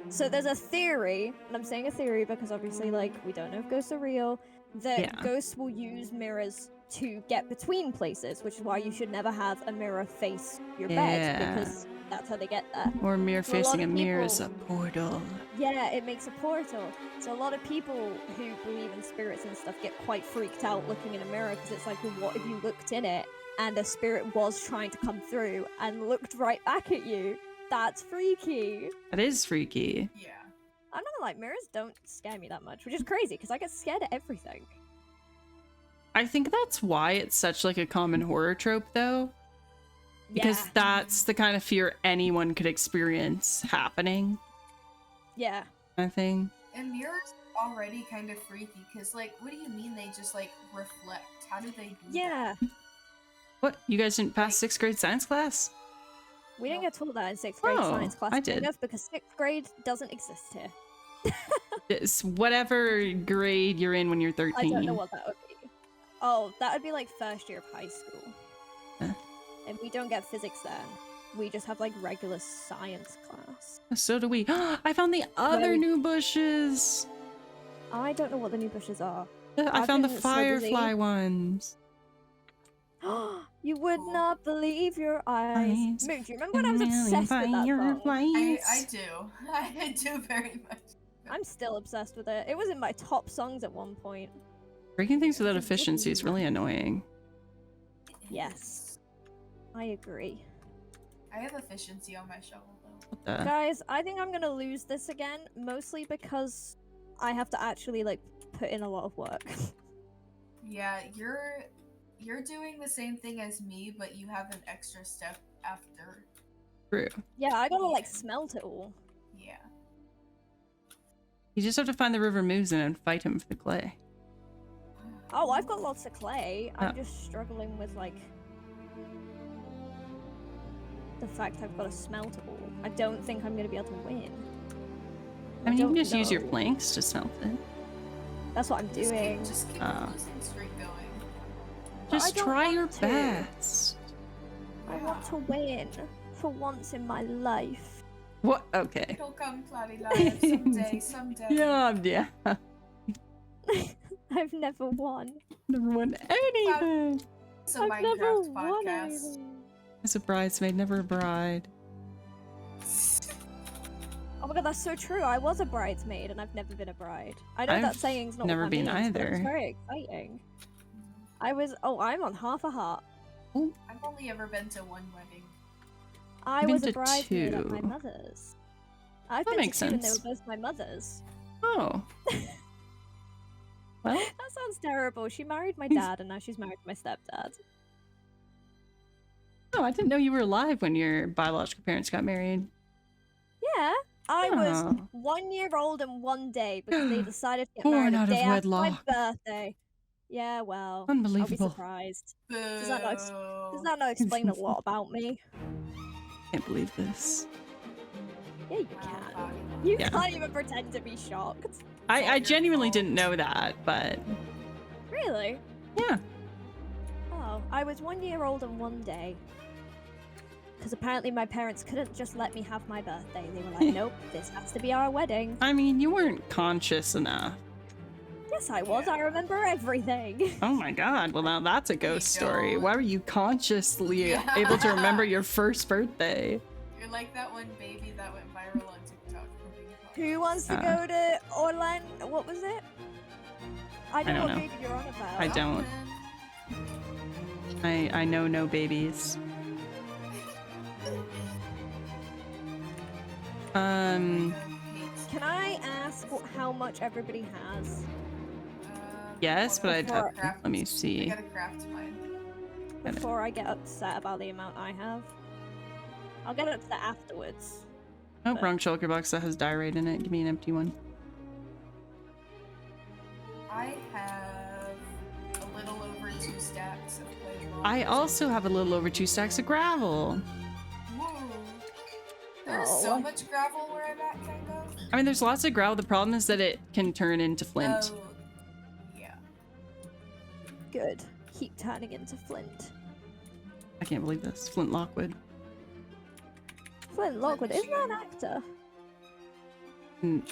Speaker 3: So there's a theory, and I'm saying a theory because obviously, like, we don't know if ghosts are real, that
Speaker 2: Yeah.
Speaker 3: ghosts will use mirrors to get between places, which is why you should never have a mirror face your
Speaker 2: Yeah.
Speaker 3: bed, because that's how they get there.
Speaker 2: Or a mirror
Speaker 3: For a lot
Speaker 2: facing a
Speaker 3: of
Speaker 2: mirror is
Speaker 3: people-
Speaker 2: a portal.
Speaker 3: Yeah, it makes a portal. So a lot of people who believe in spirits and stuff get quite freaked out looking in a mirror because it's like, well, what if you looked in it and a spirit was trying to come through and looked right back at you? That's freaky.
Speaker 2: That is freaky.
Speaker 1: Yeah.
Speaker 3: I'm not like mirrors don't scare me that much, which is crazy because I get scared at everything.
Speaker 2: I think that's why it's such like a common horror trope though. Because
Speaker 3: Yeah.
Speaker 2: that's the kind of fear anyone could experience happening,
Speaker 3: Yeah.
Speaker 2: I think.
Speaker 1: And mirrors are already kind of freaky because like, what do you mean they just like reflect? How do they do
Speaker 3: Yeah.
Speaker 2: What? You guys didn't pass 6th grade science class?
Speaker 3: We didn't get told that in 6th grade
Speaker 2: Oh,
Speaker 3: science class.
Speaker 2: I
Speaker 3: funny
Speaker 2: did.
Speaker 3: enough, because 6th grade doesn't exist here.
Speaker 2: It's whatever grade you're in when you're 13.
Speaker 3: I don't know what that would be. Oh, that would be like first year of high school.
Speaker 2: Huh.
Speaker 3: And we don't get physics then. We just have like regular science class.
Speaker 2: So do we. I found the other
Speaker 3: we-
Speaker 2: new bushes.
Speaker 3: I don't know what the new bushes are.
Speaker 2: I
Speaker 3: I've
Speaker 2: found the
Speaker 3: been so busy.
Speaker 2: firefly ones.
Speaker 3: You would
Speaker 1: Cool.
Speaker 3: not believe your eyes.
Speaker 2: Eyes
Speaker 3: Moon, do you remember when I was obsessed with that song?
Speaker 1: I do. I do very much.
Speaker 3: I'm still obsessed with it. It was in my top songs at one point.
Speaker 2: Breaking things without
Speaker 3: It's a good
Speaker 2: efficiency is really annoying.
Speaker 3: Yes. I agree.
Speaker 1: I have efficiency on my shovel though.
Speaker 2: What the?
Speaker 3: Guys, I think I'm gonna lose this again, mostly because I have to actually like put in a lot of work.
Speaker 1: Yeah, you're doing the same thing as me, but you have an extra step after.
Speaker 2: True.
Speaker 3: Yeah, I gotta like smelt it all.
Speaker 1: Yeah.
Speaker 2: You just have to find the River Musen and fight him for the clay.
Speaker 3: Oh, I've got lots of clay. I'm
Speaker 2: Oh.
Speaker 3: just struggling with like the fact I've got to smelt it all. I don't think I'm gonna be able to win.
Speaker 2: I mean, you can
Speaker 3: don't
Speaker 2: just use your
Speaker 3: know.
Speaker 2: planks to smelt it.
Speaker 3: That's what I'm doing.
Speaker 1: Just keep
Speaker 2: Ah.
Speaker 1: the losing streak going.
Speaker 3: But I
Speaker 2: Just
Speaker 3: don't
Speaker 2: try
Speaker 3: want
Speaker 2: your
Speaker 3: to.
Speaker 2: best.
Speaker 3: I want to win. for once in my life.
Speaker 2: What? Okay.
Speaker 1: It'll come, Cloudy Live, someday.
Speaker 2: Yeah.
Speaker 3: I've never won.
Speaker 2: Never won anything.
Speaker 1: It's a
Speaker 3: I've never
Speaker 1: Minecraft
Speaker 3: won
Speaker 1: podcast.
Speaker 3: anything.
Speaker 2: As a bridesmaid, never a bride.
Speaker 3: Oh my god, that's so true. I was a bridesmaid and I've never been a bride. I know that
Speaker 2: I've
Speaker 3: saying's not
Speaker 2: never
Speaker 3: what that
Speaker 2: been
Speaker 3: means, but it's
Speaker 2: either.
Speaker 3: very exciting. I'm on half a heart.
Speaker 1: I've only ever been to one wedding.
Speaker 3: I
Speaker 2: been
Speaker 3: was
Speaker 2: to
Speaker 3: a bridesmaid at my
Speaker 2: 2.
Speaker 3: mother's. I've
Speaker 2: That
Speaker 3: been
Speaker 2: makes
Speaker 3: to 2 and they
Speaker 2: sense.
Speaker 3: were both my mother's.
Speaker 2: Oh. Well,
Speaker 3: That sounds terrible. She married my dad and now she's married my stepdad.
Speaker 2: oh, I didn't know you were alive when your biological parents got married.
Speaker 3: Yeah, I was
Speaker 2: Oh.
Speaker 3: 1 year old and 1 day because they decided to get
Speaker 2: Born
Speaker 3: married a
Speaker 2: out of
Speaker 3: day after my
Speaker 2: wedlock.
Speaker 3: birthday. Yeah, well, I'll be
Speaker 2: Unbelievable.
Speaker 3: surprised.
Speaker 1: Boo.
Speaker 3: Does that not explain a lot about me?
Speaker 2: Can't believe this.
Speaker 3: Yeah, you
Speaker 1: Wow,
Speaker 3: can.
Speaker 1: Cloudy.
Speaker 3: You
Speaker 2: Yeah.
Speaker 3: can't even pretend to be shocked.
Speaker 2: I
Speaker 1: your
Speaker 2: genuinely
Speaker 1: fault.
Speaker 2: didn't know that, but
Speaker 3: Really?
Speaker 2: yeah.
Speaker 3: Oh, I was 1 year old and 1 day. Because apparently my parents couldn't just let me have my birthday. They were like, nope, this has to be our wedding.
Speaker 2: I mean, you weren't conscious enough.
Speaker 3: Yes, I was. I remember everything.
Speaker 2: Oh my god, well now that's a ghost
Speaker 1: you
Speaker 2: story.
Speaker 1: don't.
Speaker 2: Why were you consciously
Speaker 1: Yeah.
Speaker 2: able to remember your first birthday?
Speaker 1: You're like that one baby that went viral on TikTok. for being
Speaker 3: Who wants to
Speaker 2: Uh.
Speaker 3: go to Orlando? What was it? I know
Speaker 2: don't
Speaker 3: what
Speaker 2: know.
Speaker 3: baby you're on about.
Speaker 2: I don't. I know no babies.
Speaker 1: Um,
Speaker 3: Can I ask how much everybody has?
Speaker 2: Yes, but I'd
Speaker 3: Before-
Speaker 2: have let me
Speaker 1: I
Speaker 2: see.
Speaker 1: gotta craft mine.
Speaker 2: Got it.
Speaker 3: Before I get upset about the amount I have. I'll get upset afterwards.
Speaker 2: Oh,
Speaker 3: but-
Speaker 2: wrong shulker box that has diorite in it. Give me an empty one.
Speaker 1: I have a little over 2 stacks of clay blocks.
Speaker 2: I also have a little over 2 stacks of gravel.
Speaker 1: Whoa. There's
Speaker 3: Oh.
Speaker 1: so much gravel where I'm at, kind of.
Speaker 2: I mean, there's lots of gravel. The problem is that it can turn into flint.
Speaker 1: Oh, yeah.
Speaker 3: Good. Keep turning into Flint.
Speaker 2: I can't believe this. Flint Lockwood.
Speaker 3: Flint Lockwood, isn't that an
Speaker 1: Michigan.
Speaker 3: actor?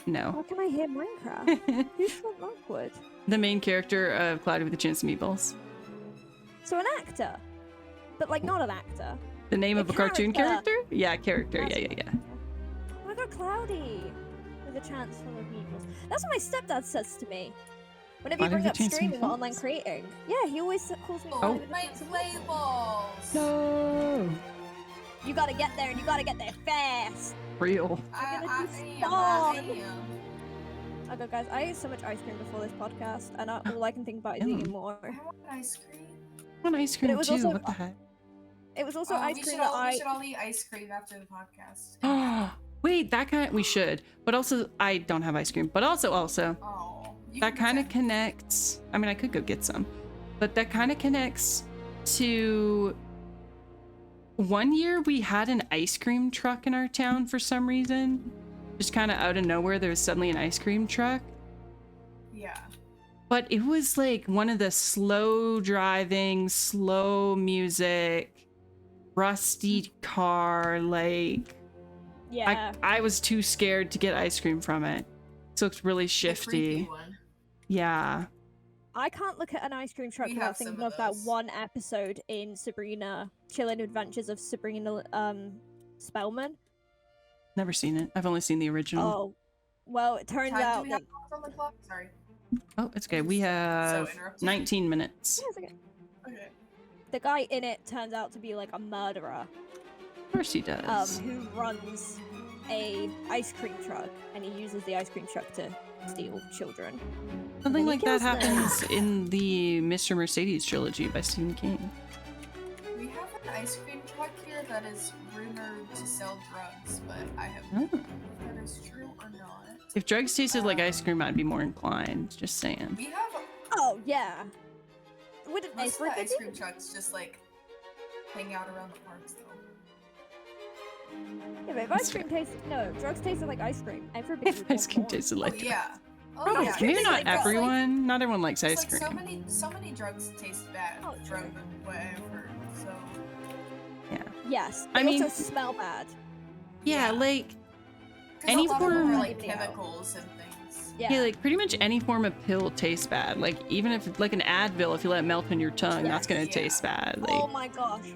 Speaker 2: No.
Speaker 3: How can I hear Minecraft? Who's Flint Lockwood?
Speaker 2: The main character of Cloudy with a Chance of Meatballs.
Speaker 3: So an actor, but like not an actor.
Speaker 2: The name
Speaker 3: A
Speaker 2: of a cartoon
Speaker 3: character.
Speaker 2: character? Yeah, character.
Speaker 3: That's
Speaker 2: Yeah.
Speaker 3: Oh my god, Cloudy! With a chance full of meatballs. That's what my stepdad says to me. Whenever you
Speaker 2: Cloudy
Speaker 3: bring
Speaker 2: with a
Speaker 3: up
Speaker 2: chance of
Speaker 3: streaming or
Speaker 2: meatballs?
Speaker 3: online creating. Yeah, he always calls me
Speaker 1: Oh,
Speaker 3: Cloudy with a
Speaker 1: my
Speaker 3: chance of
Speaker 1: clay
Speaker 3: meatballs.
Speaker 1: balls!
Speaker 2: No.
Speaker 3: You gotta get there and you gotta get there fast!
Speaker 2: Real.
Speaker 3: You're gonna
Speaker 1: I
Speaker 3: despawn.
Speaker 1: am.
Speaker 3: Okay guys, I ate so much ice cream before this podcast and all I can think about is
Speaker 2: Yum.
Speaker 3: eating more.
Speaker 1: I want ice cream.
Speaker 2: I want ice cream
Speaker 3: it was
Speaker 2: too.
Speaker 3: also-
Speaker 2: What the heck?
Speaker 3: It was also
Speaker 1: Oh,
Speaker 3: ice
Speaker 1: we
Speaker 3: cream
Speaker 1: should
Speaker 3: that
Speaker 1: all, we should all eat ice cream after the podcast.
Speaker 2: Wait, that kind we should. But also, I don't have ice cream. But also,
Speaker 1: Oh. you
Speaker 2: that
Speaker 1: can
Speaker 2: kind of
Speaker 1: pretend.
Speaker 2: connects. I mean, I could go get some. But that kind of connects to one year we had an ice cream truck in our town for some reason. Just kind of out of nowhere, there was suddenly an ice cream truck.
Speaker 1: Yeah.
Speaker 2: But it was like one of the slow driving, slow music, rusty car, like
Speaker 3: Yeah.
Speaker 2: I was too scared to get ice cream from it. So it's really
Speaker 1: The creepy
Speaker 2: shifty.
Speaker 1: one.
Speaker 2: Yeah.
Speaker 3: I can't look at an ice cream truck
Speaker 1: We
Speaker 3: without
Speaker 1: have some
Speaker 3: thinking
Speaker 1: of
Speaker 3: of that
Speaker 1: those.
Speaker 3: one episode in Sabrina, Chilling Adventures of Sabrina Spellman.
Speaker 2: Never seen it. I've only seen the original.
Speaker 3: Oh, well, it turns
Speaker 1: Time do
Speaker 3: out
Speaker 1: we
Speaker 3: that
Speaker 1: have on the clock? Sorry.
Speaker 2: Oh, it's okay. We have
Speaker 1: interrupted.
Speaker 2: 19 minutes.
Speaker 3: Yeah, it's okay.
Speaker 1: Okay.
Speaker 3: The guy in it turns out to be like a murderer
Speaker 2: Of course he does.
Speaker 3: who runs a ice cream truck and he uses the ice cream truck to steal children.
Speaker 2: Something
Speaker 3: he
Speaker 2: like that
Speaker 3: kills them.
Speaker 2: happens in the Mr. Mercedes trilogy by Stephen King.
Speaker 1: We have an ice cream truck here that is rumored to sell drugs, but I have
Speaker 2: Oh.
Speaker 1: no idea if that is true or not.
Speaker 2: If drugs tasted like ice cream, I'd be more inclined. Just saying.
Speaker 1: We have
Speaker 3: Oh yeah. Wouldn't
Speaker 1: most of the
Speaker 3: everybody?
Speaker 1: ice cream trucks just like hang out around the parks though.
Speaker 3: Yeah, but if
Speaker 2: That's
Speaker 3: ice cream tastes drugs tasted like ice cream. Everybody
Speaker 2: If
Speaker 3: would
Speaker 2: ice
Speaker 3: want
Speaker 2: cream
Speaker 3: more.
Speaker 2: tasted
Speaker 1: Oh
Speaker 2: like
Speaker 1: yeah. Oh
Speaker 2: Oh,
Speaker 1: yeah.
Speaker 2: maybe
Speaker 3: Tastes
Speaker 2: not
Speaker 3: like drugs.
Speaker 2: everyone. Not everyone likes
Speaker 1: It's
Speaker 2: ice
Speaker 1: like
Speaker 2: cream.
Speaker 1: so many drugs taste bad
Speaker 3: Oh,
Speaker 1: from
Speaker 3: true.
Speaker 1: whatever. So
Speaker 2: Yeah.
Speaker 3: Yes.
Speaker 2: I
Speaker 3: They
Speaker 2: mean-
Speaker 3: also smell bad.
Speaker 2: Yeah, like
Speaker 1: 'Cause
Speaker 2: any
Speaker 1: a lot of them
Speaker 2: form-
Speaker 1: are like
Speaker 3: Yeah.
Speaker 1: chemicals and things.
Speaker 3: Yeah.
Speaker 2: like pretty much any form of pill tastes bad. Like even if it's like an Advil, if you let it melt in your tongue, that's gonna
Speaker 1: Yeah.
Speaker 2: taste bad. Like
Speaker 3: Oh my gosh.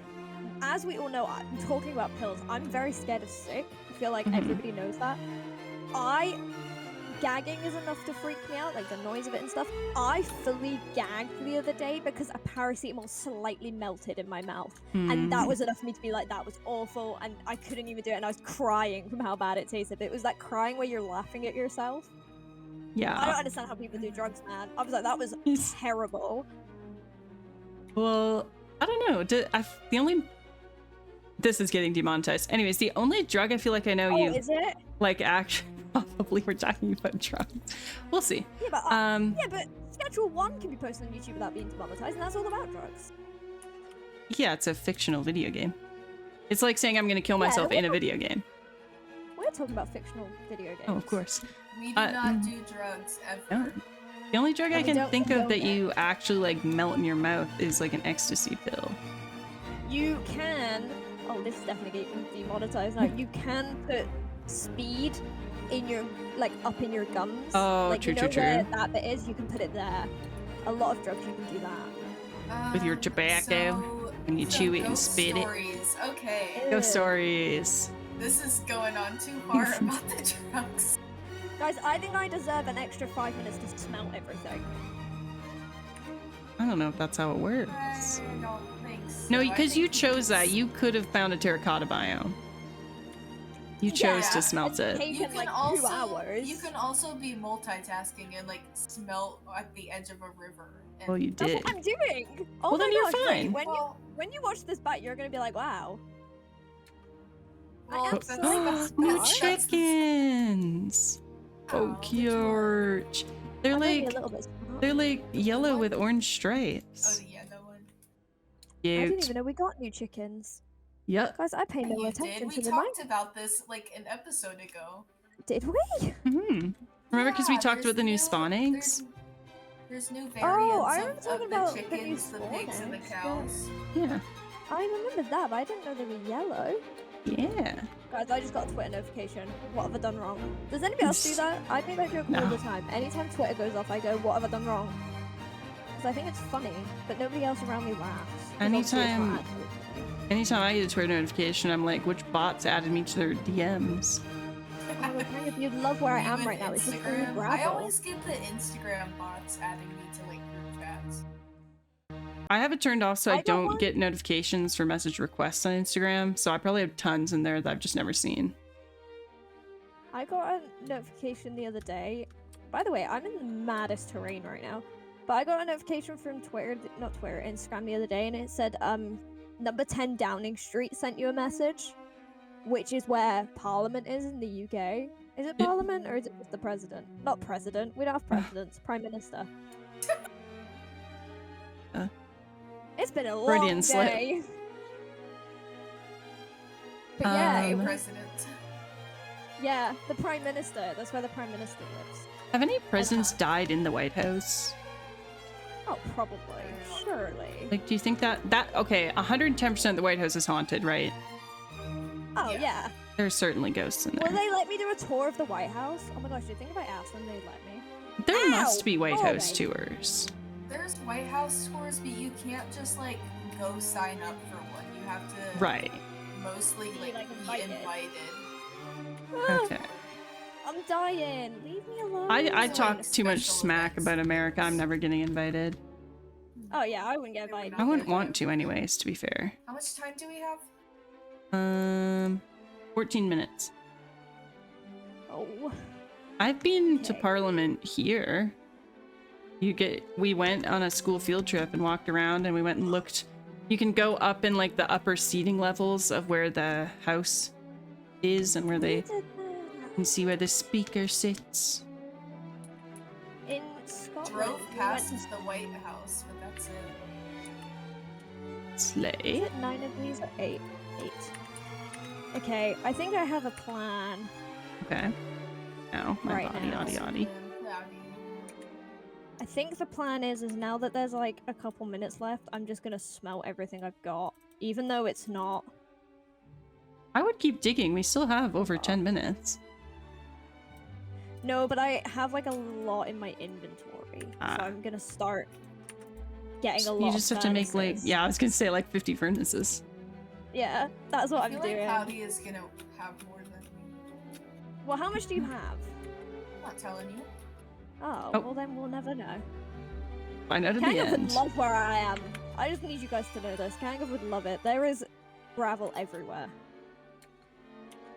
Speaker 3: As we all know, I'm talking about pills. I'm very scared of sick. I feel like
Speaker 2: Mhm.
Speaker 3: everybody knows that. Gagging is enough to freak me out, like the noise of it and stuff. I fully gagged the other day because a paracetamol slightly melted in my mouth. And that
Speaker 2: hmm,
Speaker 3: was enough for me to be like, that was awful. And I couldn't even do it. And I was crying from how bad it tasted. It was that crying where you're laughing at yourself. I don't
Speaker 2: yeah.
Speaker 3: understand how people do drugs, man. I was like, that was
Speaker 2: It's-
Speaker 3: terrible.
Speaker 2: Well, I don't know. The only this is getting demonetized. Anyways, the only drug I feel like I know
Speaker 3: Oh,
Speaker 2: you
Speaker 3: is it?
Speaker 2: like actually probably we're talking about drugs. We'll see.
Speaker 3: Yeah, but
Speaker 2: Yeah,
Speaker 3: but Schedule 1 can be posted on YouTube without being demonetized, and that's all about drugs.
Speaker 2: it's a fictional video game. It's like saying I'm gonna kill
Speaker 3: Yeah,
Speaker 2: myself in a
Speaker 3: we're-
Speaker 2: video game.
Speaker 3: We're talking about fictional video games.
Speaker 2: Oh, of course.
Speaker 1: We do
Speaker 2: Uh,
Speaker 1: not do drugs ever.
Speaker 2: No. The only drug
Speaker 3: And
Speaker 2: I
Speaker 3: we
Speaker 2: can
Speaker 3: don't
Speaker 2: think of
Speaker 3: condone
Speaker 2: that
Speaker 3: it.
Speaker 2: you actually like melt in your mouth is like an ecstasy pill.
Speaker 3: You can. Oh, this is definitely getting demonetized now. You can put speed in your, like, up in your gums.
Speaker 2: Oh,
Speaker 3: like,
Speaker 2: true,
Speaker 3: you know
Speaker 2: true,
Speaker 3: where
Speaker 2: true.
Speaker 3: that bit is? You can put it there. A lot of drugs you can do that.
Speaker 2: With your tobacco, and you chew it and
Speaker 1: ghost
Speaker 2: spit it.
Speaker 1: stories. Okay,
Speaker 2: Ghost
Speaker 3: Ew.
Speaker 2: stories.
Speaker 1: this is going on too far about the drugs.
Speaker 3: Guys, I think I deserve an extra 5 minutes to smell everything.
Speaker 2: I don't know if that's how it works.
Speaker 1: I don't think so.
Speaker 2: No,
Speaker 1: I
Speaker 2: because you
Speaker 1: think
Speaker 2: chose that.
Speaker 1: it's-
Speaker 2: You could have found a terracotta biome. You chose
Speaker 3: Yeah,
Speaker 2: to smelt
Speaker 3: it's
Speaker 2: it.
Speaker 3: taken
Speaker 1: You can
Speaker 3: like 2
Speaker 1: also
Speaker 3: hours.
Speaker 1: you can also be multitasking and like smell at the edge of a river. And,
Speaker 2: Well, you
Speaker 3: That's
Speaker 2: did.
Speaker 3: what I'm doing. Oh
Speaker 2: Well,
Speaker 3: my
Speaker 2: then you're
Speaker 3: gosh, wait,
Speaker 2: fine.
Speaker 1: well,
Speaker 3: when you watch this back, you're gonna be like, wow.
Speaker 1: well,
Speaker 3: am
Speaker 1: that's-
Speaker 3: so
Speaker 1: that's-
Speaker 2: New
Speaker 3: smart.
Speaker 1: that's-
Speaker 2: chickens. Oh,
Speaker 1: Oh,
Speaker 2: cute. They're
Speaker 3: I'm maybe
Speaker 2: like
Speaker 3: a little bit smart.
Speaker 2: they're like yellow with orange
Speaker 1: Oh,
Speaker 2: stripes.
Speaker 1: the yellow one.
Speaker 3: I didn't
Speaker 2: Cute.
Speaker 3: even know we got new chickens.
Speaker 2: Yep.
Speaker 3: Guys, I pay no
Speaker 1: You
Speaker 3: attention
Speaker 1: did. We
Speaker 3: to the
Speaker 1: talked about this like an episode ago.
Speaker 3: Did we?
Speaker 2: Hmm. Remember, because we
Speaker 1: Yeah,
Speaker 2: talked about
Speaker 1: there's
Speaker 2: the new spawn eggs?
Speaker 1: There's new variants
Speaker 3: Oh, I
Speaker 1: of,
Speaker 3: remember talking
Speaker 1: of the
Speaker 3: about the new
Speaker 1: chickens, the
Speaker 3: spawn
Speaker 1: pigs, and the
Speaker 3: eggs, yeah.
Speaker 1: cows.
Speaker 2: Yeah.
Speaker 3: I remember that, but I didn't know they were yellow.
Speaker 2: Yeah.
Speaker 3: Guys, I just got a Twitter notification. What have I done wrong? Does anybody else do that? I make that joke all
Speaker 2: No.
Speaker 3: the time. Anytime Twitter goes off, I go, what have I done wrong? Because I think it's funny, but nobody else around me laughs. 'Cause obviously it's not
Speaker 2: Anytime-
Speaker 3: actually funny.
Speaker 2: Anytime I get a Twitter notification, I'm like, which bots added me to their DMs?
Speaker 3: Oh, look, Maria, you'd love where I
Speaker 1: Me
Speaker 3: am
Speaker 1: with
Speaker 3: right now. It's just all
Speaker 1: Instagram, I
Speaker 3: gravel.
Speaker 1: always get the Instagram bots adding me to like group chats.
Speaker 2: I have it turned off so
Speaker 3: I
Speaker 2: I
Speaker 3: got
Speaker 2: don't
Speaker 3: one.
Speaker 2: get notifications for message requests on Instagram. So I probably have tons in there that I've just never seen.
Speaker 3: I got a notification the other day. By the way, I'm in the maddest terrain right now. But I got a notification from Twitter, not Twitter, Instagram the other day, and it said, number 10 Downing Street sent you a message, which is where Parliament is in the UK. Is it
Speaker 2: Yeah.
Speaker 3: Parliament or is it just the President? Not President. We don't have presidents. Prime Minister. It's been a long
Speaker 2: Freudian slip.
Speaker 3: day. But yeah,
Speaker 1: Hey,
Speaker 2: Um,
Speaker 1: president.
Speaker 3: yeah, the Prime Minister. That's where the Prime Minister lives.
Speaker 2: Have any presidents died in the White House?
Speaker 3: Oh, probably. Surely.
Speaker 2: Like, do you think that okay, 110% of the White House is haunted, right?
Speaker 3: Oh,
Speaker 1: Yeah.
Speaker 3: yeah.
Speaker 2: There's certainly ghosts in
Speaker 3: Will
Speaker 2: there.
Speaker 3: they let me do a tour of the White House? Oh my gosh, do you think if I asked them, they'd let me?
Speaker 2: There
Speaker 3: Ow!
Speaker 2: must be White
Speaker 3: Oh
Speaker 2: House
Speaker 3: my-
Speaker 2: tours.
Speaker 1: There's White House tours, but you can't just like go sign up for one. You have to
Speaker 2: Right.
Speaker 1: mostly
Speaker 3: Be,
Speaker 1: like,
Speaker 3: like,
Speaker 1: be
Speaker 3: invited.
Speaker 1: invited.
Speaker 2: Okay.
Speaker 3: I'm dying. Leave me alone.
Speaker 2: I
Speaker 1: Those are,
Speaker 2: talk
Speaker 1: like,
Speaker 2: too much
Speaker 1: special
Speaker 2: smack
Speaker 1: events.
Speaker 2: about America. I'm never getting invited.
Speaker 3: Oh yeah, I wouldn't get
Speaker 1: They would
Speaker 3: invited.
Speaker 2: I
Speaker 1: not
Speaker 2: wouldn't
Speaker 1: get
Speaker 2: want to anyways, to be fair.
Speaker 1: How much time do we have?
Speaker 2: 14 minutes.
Speaker 3: Oh.
Speaker 2: I've been to
Speaker 3: Okay.
Speaker 2: Parliament here. We went on a school field trip and walked around and we went and looked. You can go up in like the upper seating levels of where the house is and where
Speaker 3: Who
Speaker 2: they
Speaker 3: did that?
Speaker 2: can see where the speaker sits.
Speaker 3: In Scotland.
Speaker 1: Drove
Speaker 3: we went
Speaker 1: past
Speaker 3: to-
Speaker 1: the White House, but that's it.
Speaker 3: Is
Speaker 2: Slay.
Speaker 3: it 9 of these or 8? 8. Okay, I think I have a plan.
Speaker 2: Okay. Ow, my
Speaker 3: Right
Speaker 2: body,
Speaker 3: now.
Speaker 2: yaddy, yaddy.
Speaker 3: I think the plan is now that there's like a couple minutes left, I'm just gonna smell everything I've got, even though it's not
Speaker 2: I would keep digging. We still have over 10 minutes.
Speaker 3: No, but I have like a lot in my inventory, so I'm gonna start getting a lot.
Speaker 2: You just have to make like,
Speaker 3: furnaces.
Speaker 2: yeah, I was gonna say like 50 furnaces.
Speaker 3: Yeah, that's what
Speaker 1: I
Speaker 3: I'm
Speaker 1: feel
Speaker 3: doing.
Speaker 1: like Cloudy is gonna have more than me.
Speaker 3: Well, how much do you have?
Speaker 1: I'm not telling you.
Speaker 3: Oh,
Speaker 2: Oh.
Speaker 3: well then we'll never know.
Speaker 2: Find out at the
Speaker 3: Kanga would
Speaker 2: end.
Speaker 3: love where I am. I just need you guys to know this. Kanga would love it. There is gravel everywhere.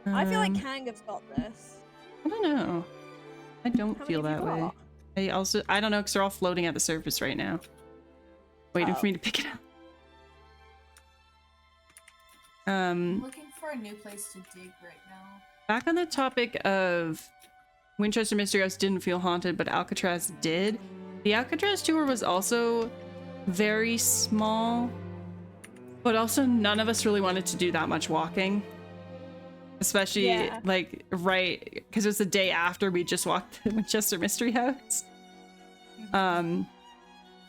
Speaker 3: I feel like Kanga's got this.
Speaker 2: I don't know. I don't
Speaker 3: How
Speaker 2: feel
Speaker 3: many have
Speaker 2: that
Speaker 3: you
Speaker 2: way.
Speaker 3: got?
Speaker 2: I don't know, because they're all floating at the surface right now. Waiting
Speaker 3: Oh.
Speaker 2: for me to pick it up.
Speaker 1: I'm looking for a new place to dig right now.
Speaker 2: Back on the topic of Winchester Mystery House didn't feel haunted, but Alcatraz did. The Alcatraz tour was also very small, but also none of us really wanted to do that much walking. Especially
Speaker 3: Yeah.
Speaker 2: like right, because it was the day after we just walked the Winchester Mystery House.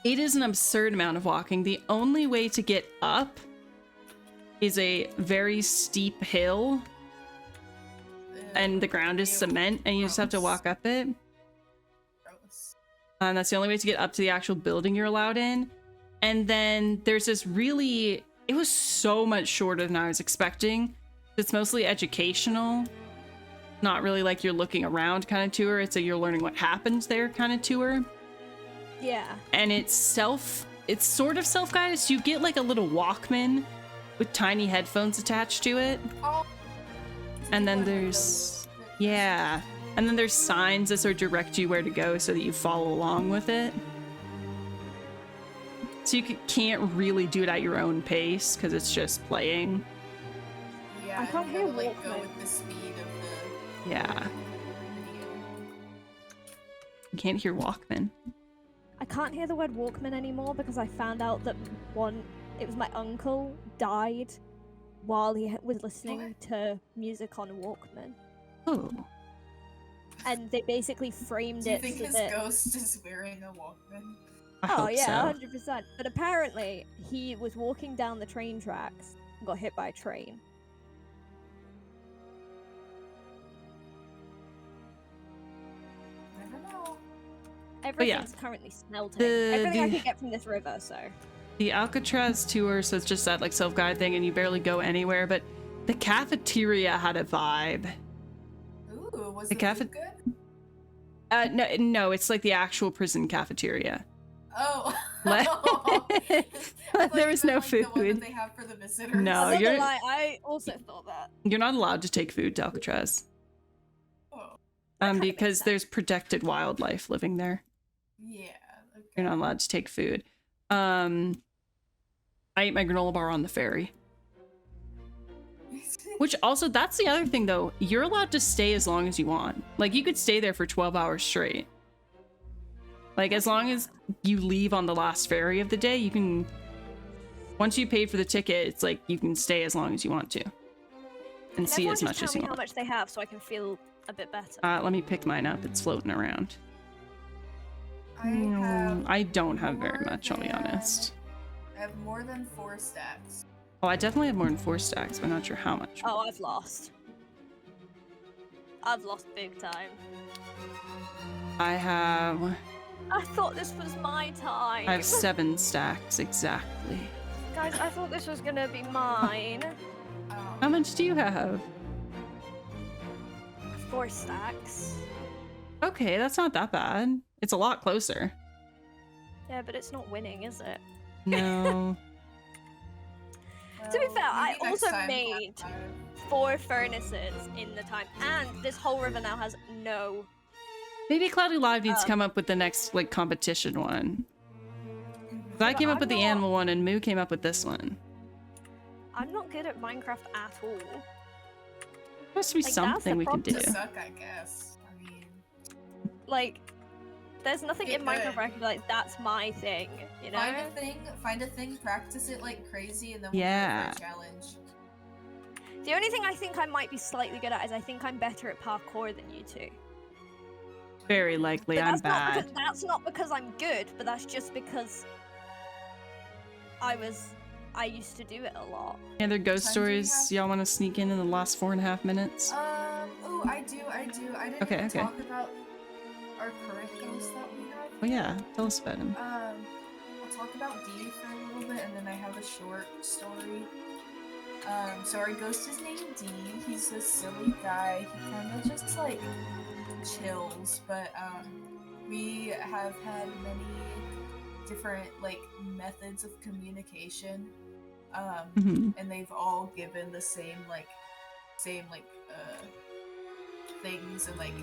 Speaker 2: It is an absurd amount of walking. The only way to get up is a very steep hill, and the ground is
Speaker 1: Ew,
Speaker 2: cement, and you just have to
Speaker 1: gross.
Speaker 2: walk up it.
Speaker 1: Gross.
Speaker 2: And that's the only way to get up to the actual building you're allowed in. And then there's this really, it was so much shorter than I was expecting. It's mostly educational, not really like you're looking around kind of tour. It's a you're learning what happened there kind of tour.
Speaker 3: Yeah.
Speaker 2: And it's sort of self-guided. So you get like a little Walkman with tiny headphones attached to it.
Speaker 1: Oh.
Speaker 2: And then
Speaker 1: One of
Speaker 2: there's,
Speaker 1: those-
Speaker 2: yeah. And then there's signs that sort of direct you where to go so that you follow along with it. So you can't really do it at your own pace because it's just playing.
Speaker 1: Yeah,
Speaker 3: I can't
Speaker 1: you
Speaker 3: hear
Speaker 1: gotta, like, go
Speaker 3: Walkman.
Speaker 1: with the speed of
Speaker 2: Yeah.
Speaker 1: the video.
Speaker 2: You can't hear Walkman.
Speaker 3: I can't hear the word Walkman anymore because I found out that it was my uncle died while he was listening to music on a Walkman.
Speaker 2: Oh.
Speaker 3: And they basically framed
Speaker 1: Do you
Speaker 3: it
Speaker 1: think
Speaker 3: so
Speaker 1: his
Speaker 3: that...
Speaker 1: ghost is wearing a Walkman?
Speaker 2: I
Speaker 3: Oh
Speaker 2: hope
Speaker 3: yeah,
Speaker 2: so.
Speaker 3: 100%. But apparently, he was walking down the train tracks and got hit by a train.
Speaker 1: Never know.
Speaker 3: Everything's currently smelting.
Speaker 2: The-
Speaker 3: Everything I
Speaker 2: the-
Speaker 3: can get from this river, so...
Speaker 2: The Alcatraz tour, so it's just that like self-guide thing and you barely go anywhere, but the cafeteria had a vibe.
Speaker 1: Ooh, was
Speaker 2: The
Speaker 1: the
Speaker 2: cafe-
Speaker 1: food good?
Speaker 2: No, it's like the actual prison cafeteria.
Speaker 1: Oh.
Speaker 2: Like-
Speaker 1: I thought
Speaker 2: There
Speaker 1: you
Speaker 2: was
Speaker 1: meant,
Speaker 2: no
Speaker 1: like, the one
Speaker 2: food.
Speaker 1: that they have for the visitors.
Speaker 2: No,
Speaker 3: I'm not
Speaker 2: you're-
Speaker 3: gonna lie, I also thought that.
Speaker 2: You're not allowed to take food to Alcatraz.
Speaker 1: Oh,
Speaker 3: kinda
Speaker 2: Because
Speaker 3: makes
Speaker 2: there's protected wildlife living there.
Speaker 1: yeah. Okay.
Speaker 2: You're not allowed to take food. I ate my granola bar on the ferry. Which also, that's the other thing though. You're allowed to stay as long as you want. Like you could stay there for 12 hours straight. Like as long as you leave on the last ferry of the day, you can, once you paid for the ticket, it's like you can stay as long as you want to. And
Speaker 3: Can
Speaker 2: see
Speaker 3: everyone
Speaker 2: as
Speaker 3: just
Speaker 2: much
Speaker 3: tell
Speaker 2: as you
Speaker 3: me how
Speaker 2: want.
Speaker 3: much they have so I can feel a bit better?
Speaker 2: Let me pick mine up. It's floating around.
Speaker 1: I have.
Speaker 2: I don't have very
Speaker 1: more
Speaker 2: much, I'll be
Speaker 1: than-
Speaker 2: honest.
Speaker 1: I have more than 4 stacks.
Speaker 2: Oh, I definitely have more than 4 stacks, but I'm not sure how much.
Speaker 3: Oh, I've lost. I've lost big time.
Speaker 2: I have
Speaker 3: I thought this was my time.
Speaker 2: 7 stacks exactly.
Speaker 3: Guys, I thought this was gonna be mine.
Speaker 2: How much do you have?
Speaker 3: 4 stacks.
Speaker 2: Okay, that's not that bad. It's a lot closer.
Speaker 3: Yeah, but it's not winning, is it?
Speaker 2: No.
Speaker 3: To be
Speaker 1: Well,
Speaker 3: fair, I
Speaker 1: maybe next
Speaker 3: also
Speaker 1: time we'll have
Speaker 3: made
Speaker 1: 5.
Speaker 3: 4 furnaces in the time, and this whole river now has no...
Speaker 2: Maybe Cloudy Live needs to
Speaker 3: Um,
Speaker 2: come up with the next like competition one. 'Cause I
Speaker 3: But
Speaker 2: came up
Speaker 3: I'm
Speaker 2: with the
Speaker 3: not-
Speaker 2: animal one and Moo came up with this one.
Speaker 3: I'm not good at Minecraft at all.
Speaker 2: There has to be
Speaker 3: Like, that's
Speaker 2: something
Speaker 3: the
Speaker 2: we can do.
Speaker 3: problem.
Speaker 1: To suck, I guess. I mean,
Speaker 3: Like, there's nothing
Speaker 1: Get
Speaker 3: in Minecraft
Speaker 1: good.
Speaker 3: where I can be like, that's my thing, you know?
Speaker 1: find a thing, practice it like crazy, and then we'll
Speaker 2: Yeah.
Speaker 1: do it for a challenge.
Speaker 3: The only thing I think I might be slightly good at is I think I'm better at parkour than you two.
Speaker 2: Very likely,
Speaker 3: But
Speaker 2: I'm
Speaker 3: that's not
Speaker 2: bad.
Speaker 3: because, that's not because I'm good, but that's just because I was I used to do it a lot.
Speaker 2: Any other ghost
Speaker 1: Time do we
Speaker 2: stories
Speaker 1: have?
Speaker 2: y'all want to sneak in the last 4.5 minutes?
Speaker 1: Oh, I do. I didn't
Speaker 2: Okay,
Speaker 1: even
Speaker 2: okay.
Speaker 1: talk about our current ghost that we have.
Speaker 2: Oh yeah, tell us about him.
Speaker 1: I'll talk about D for a little bit, and then I have a short story. So our ghost is named D. He's a silly guy. He kind of just like chills, but we have had many different like methods of communication, and they've all given the same things and like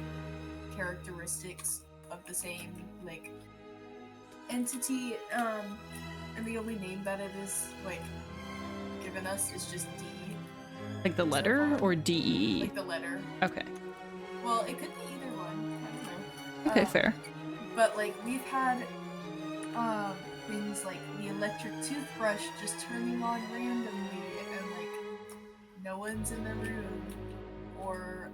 Speaker 1: characteristics of the same like entity, and the only name that it is like given us is just D.
Speaker 2: Like the letter or DE?
Speaker 1: Like the letter.
Speaker 2: Okay.
Speaker 1: Well, it could be either one. I don't know.
Speaker 2: Okay, fair.
Speaker 1: But like we've had things like the electric toothbrush just turning on randomly and like no one's in the room, or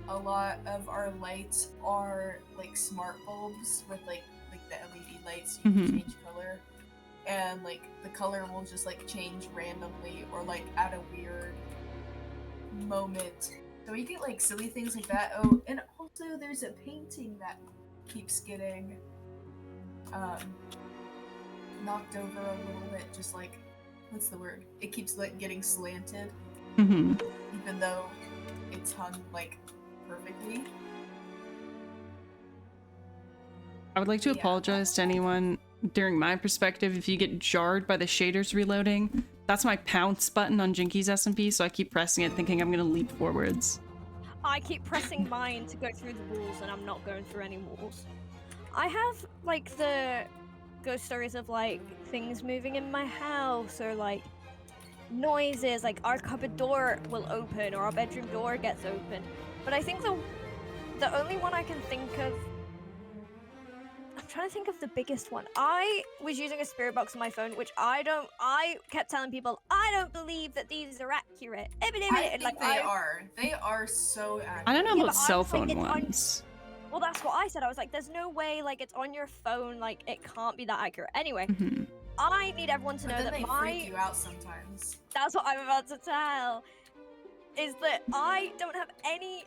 Speaker 1: a lot of our lights are like smart bulbs with like the LED lights, you can change color, and like the color will just like change randomly or like at a weird moment. So we get like silly things like that. Oh, and also there's a painting that keeps getting knocked over a little bit, just like, what's the word? It keeps like getting slanted, even though it's hung like perfectly.
Speaker 2: I would like to
Speaker 1: Yeah.
Speaker 2: apologize to anyone during my perspective if you get jarred by the shaders reloading. That's my pounce button on Jinky's SMP, so I keep pressing it thinking I'm gonna leap forwards.
Speaker 3: I keep pressing mine to go through the walls, and I'm not going through any walls. I have like the ghost stories of like things moving in my house, or like noises, like our cupboard door will open or our bedroom door gets open. But I think the only one I can think of, I'm trying to think of the biggest one. I was using a spirit box on my phone, which I kept telling people, I don't believe that these are accurate.
Speaker 1: I think
Speaker 3: like,
Speaker 1: they are. They are so accurate.
Speaker 2: I don't know
Speaker 3: Yeah,
Speaker 2: about
Speaker 3: but I
Speaker 2: cell
Speaker 3: was like,
Speaker 2: phone
Speaker 3: it's on-
Speaker 2: ones.
Speaker 3: Well, that's what I said. I was like, there's no way, like, it's on your phone, like, it can't be that accurate. Anyway, I need everyone to
Speaker 1: But
Speaker 3: know
Speaker 1: then
Speaker 3: that
Speaker 1: they freak you out sometimes.
Speaker 3: that's what I'm about to tell, is that I don't have any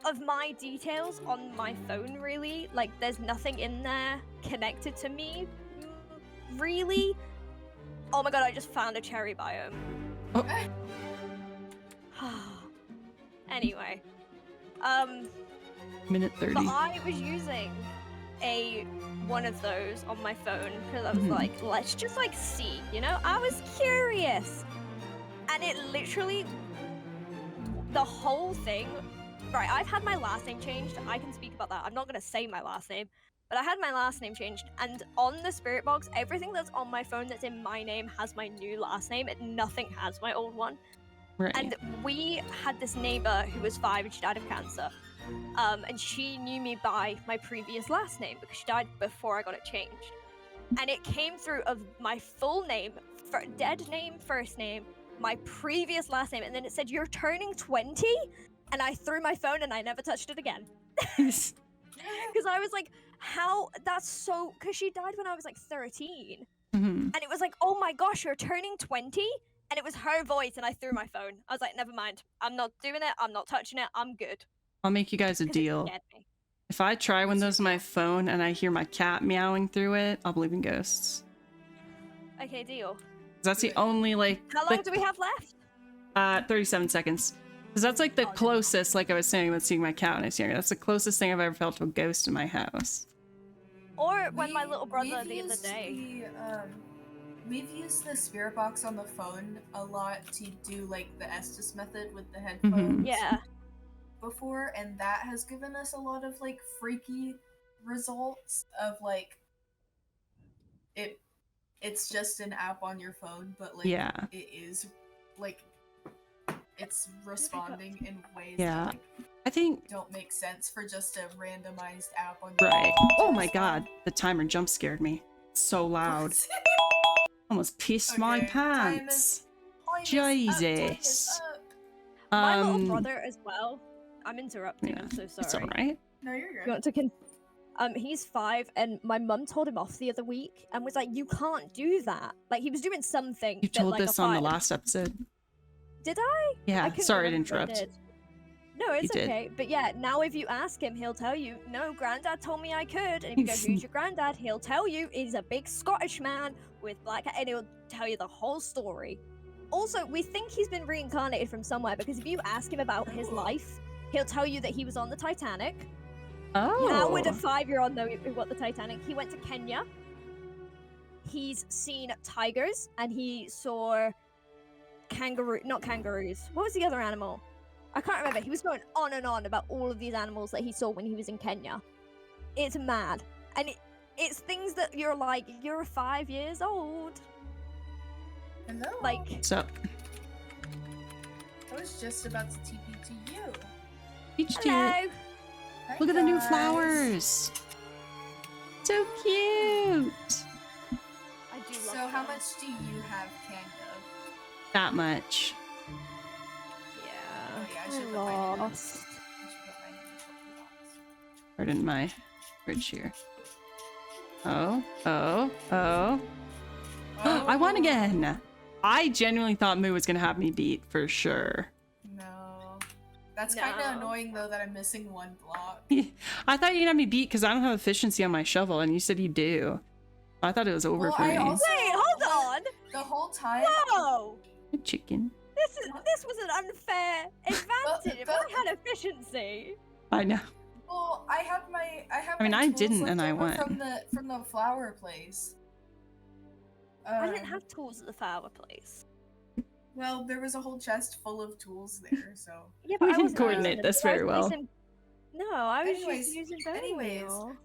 Speaker 3: of my details on my phone, really. Like, there's nothing in there connected to me, really. Oh my god, I just found a cherry biome. Anyway,
Speaker 2: Minute 30.
Speaker 3: but I was using one of those on my phone because I was like, let's just like see, you know? I was curious. And it literally, the whole thing, right, I've had my last name changed. I can speak about that. I'm not going to say my last name, but I had my last name changed. And on the spirit box, everything that's on my phone that's in my name has my new last name. Nothing has my old one.
Speaker 2: Right.
Speaker 3: And we had this neighbor who was 5 and she died of cancer. And she knew me by my previous last name because she died before I got it changed. And it came through of my full name, dead name, first name, my previous last name, and then it said, "You're turning 20?" And I threw my phone and I never touched it again. Because I was like, how? That's so... Because she died when I was like 13. And it was like, oh my gosh, you're turning 20? And it was her voice, and I threw my phone. I was like, never mind. I'm not doing it. I'm not touching it. I'm good.
Speaker 2: I'll make you guys a
Speaker 3: 'Cause it
Speaker 2: deal.
Speaker 3: scared me.
Speaker 2: If I try Windows on my phone and I hear my cat meowing through it, I'll believe in ghosts.
Speaker 3: Okay, deal.
Speaker 2: 'Cause that's the only, like...
Speaker 3: How long do we have left?
Speaker 2: 37 seconds. Because that's, like, the
Speaker 3: Oh, no.
Speaker 2: closest, like I was saying about seeing my cat when I was younger. That's the closest thing I've ever felt to a ghost in my house.
Speaker 3: Or when my little brother
Speaker 1: we've
Speaker 3: the other
Speaker 1: used
Speaker 3: day.
Speaker 1: We've used the spirit box on the phone a lot to do like the Estes method with the headphones
Speaker 3: Yeah.
Speaker 1: before, and that has given us a lot of like freaky results of like it's just an app on your phone, but like
Speaker 2: Yeah.
Speaker 1: it is like it's responding in ways
Speaker 2: Yeah.
Speaker 1: that like,
Speaker 2: I think...
Speaker 1: don't make sense for just a randomized app on your
Speaker 2: Right.
Speaker 1: phone.
Speaker 2: Oh my god, the timer jump scared me. It's so loud. Almost pissed my
Speaker 1: Okay,
Speaker 2: pants.
Speaker 1: Time is
Speaker 2: Jesus.
Speaker 1: up.
Speaker 3: My little brother as well. I'm interrupting.
Speaker 2: Yeah,
Speaker 3: I'm so
Speaker 2: It's
Speaker 3: sorry.
Speaker 2: alright.
Speaker 1: No, you're good.
Speaker 3: You want to He's 5, and my mum told him off the other week and was like, "You can't do that." Like he was doing something.
Speaker 2: You
Speaker 3: that,
Speaker 2: told
Speaker 3: like, a
Speaker 2: this on the
Speaker 3: 5
Speaker 2: last episode.
Speaker 3: Did I?
Speaker 2: Yeah,
Speaker 3: couldn't
Speaker 2: sorry to
Speaker 3: remember if I
Speaker 2: interrupt.
Speaker 3: did. No, it's
Speaker 2: did.
Speaker 3: okay. But yeah, now if you ask him, he'll tell you, "No, Granddad told me I could." And if you go, "Who's your granddad?" He'll tell you he's a big Scottish man with black hair, and he'll tell you the whole story. Also, we think he's been reincarnated from somewhere because if you ask him about his life, he'll tell you that he was on the Titanic.
Speaker 2: Oh.
Speaker 3: How would a 5-year-old know what the Titanic? He went to Kenya. He's seen tigers, and he saw not kangaroos. What was the other animal? I can't remember. He was going on and on about all of these animals that he saw when he was in Kenya. It's mad. And it's things that you're like, you're 5 years old.
Speaker 1: Hello.
Speaker 3: Like,
Speaker 2: So,
Speaker 1: I was just about to TP to you.
Speaker 2: peached it.
Speaker 3: hello.
Speaker 1: Hi,
Speaker 2: Look at the new
Speaker 1: guys.
Speaker 2: flowers. So cute.
Speaker 3: I do love
Speaker 1: So how
Speaker 3: them.
Speaker 1: much do you have canned of?
Speaker 2: That much.
Speaker 1: Oh, yeah, I
Speaker 3: Yeah,
Speaker 1: should
Speaker 3: I
Speaker 1: put mine in the-
Speaker 3: lost.
Speaker 1: I should put mine in the cookie box.
Speaker 2: Right in my fridge here. Oh. I won again. I genuinely thought Moo was gonna have me beat for sure.
Speaker 1: No. That's kind of
Speaker 3: No.
Speaker 1: annoying though that I'm missing one block.
Speaker 2: I thought you'd have me beat because I don't have efficiency on my shovel, and you said you do. I thought it was over
Speaker 1: Well,
Speaker 2: for
Speaker 1: I
Speaker 2: me.
Speaker 1: also-
Speaker 3: Wait, hold on.
Speaker 1: The whole time.
Speaker 3: Whoa.
Speaker 2: Chicken.
Speaker 3: This was an unfair advantage. If
Speaker 1: but-
Speaker 3: I had efficiency.
Speaker 2: I know.
Speaker 1: Well, I have
Speaker 2: I mean,
Speaker 1: my
Speaker 2: I
Speaker 1: tools
Speaker 2: didn't,
Speaker 1: left
Speaker 2: and I
Speaker 1: over
Speaker 2: won.
Speaker 1: from the flower place.
Speaker 3: I didn't have tools at the fireplace.
Speaker 1: Well, there was a whole chest full of tools there, so.
Speaker 3: Yeah,
Speaker 2: We
Speaker 3: but I
Speaker 2: didn't
Speaker 3: wasn't
Speaker 2: coordinate
Speaker 3: using them,
Speaker 2: this
Speaker 3: so I
Speaker 2: very
Speaker 3: was
Speaker 2: well.
Speaker 3: placing- No, I was
Speaker 1: Anyways,
Speaker 3: just using bone
Speaker 1: anyways.
Speaker 3: meal.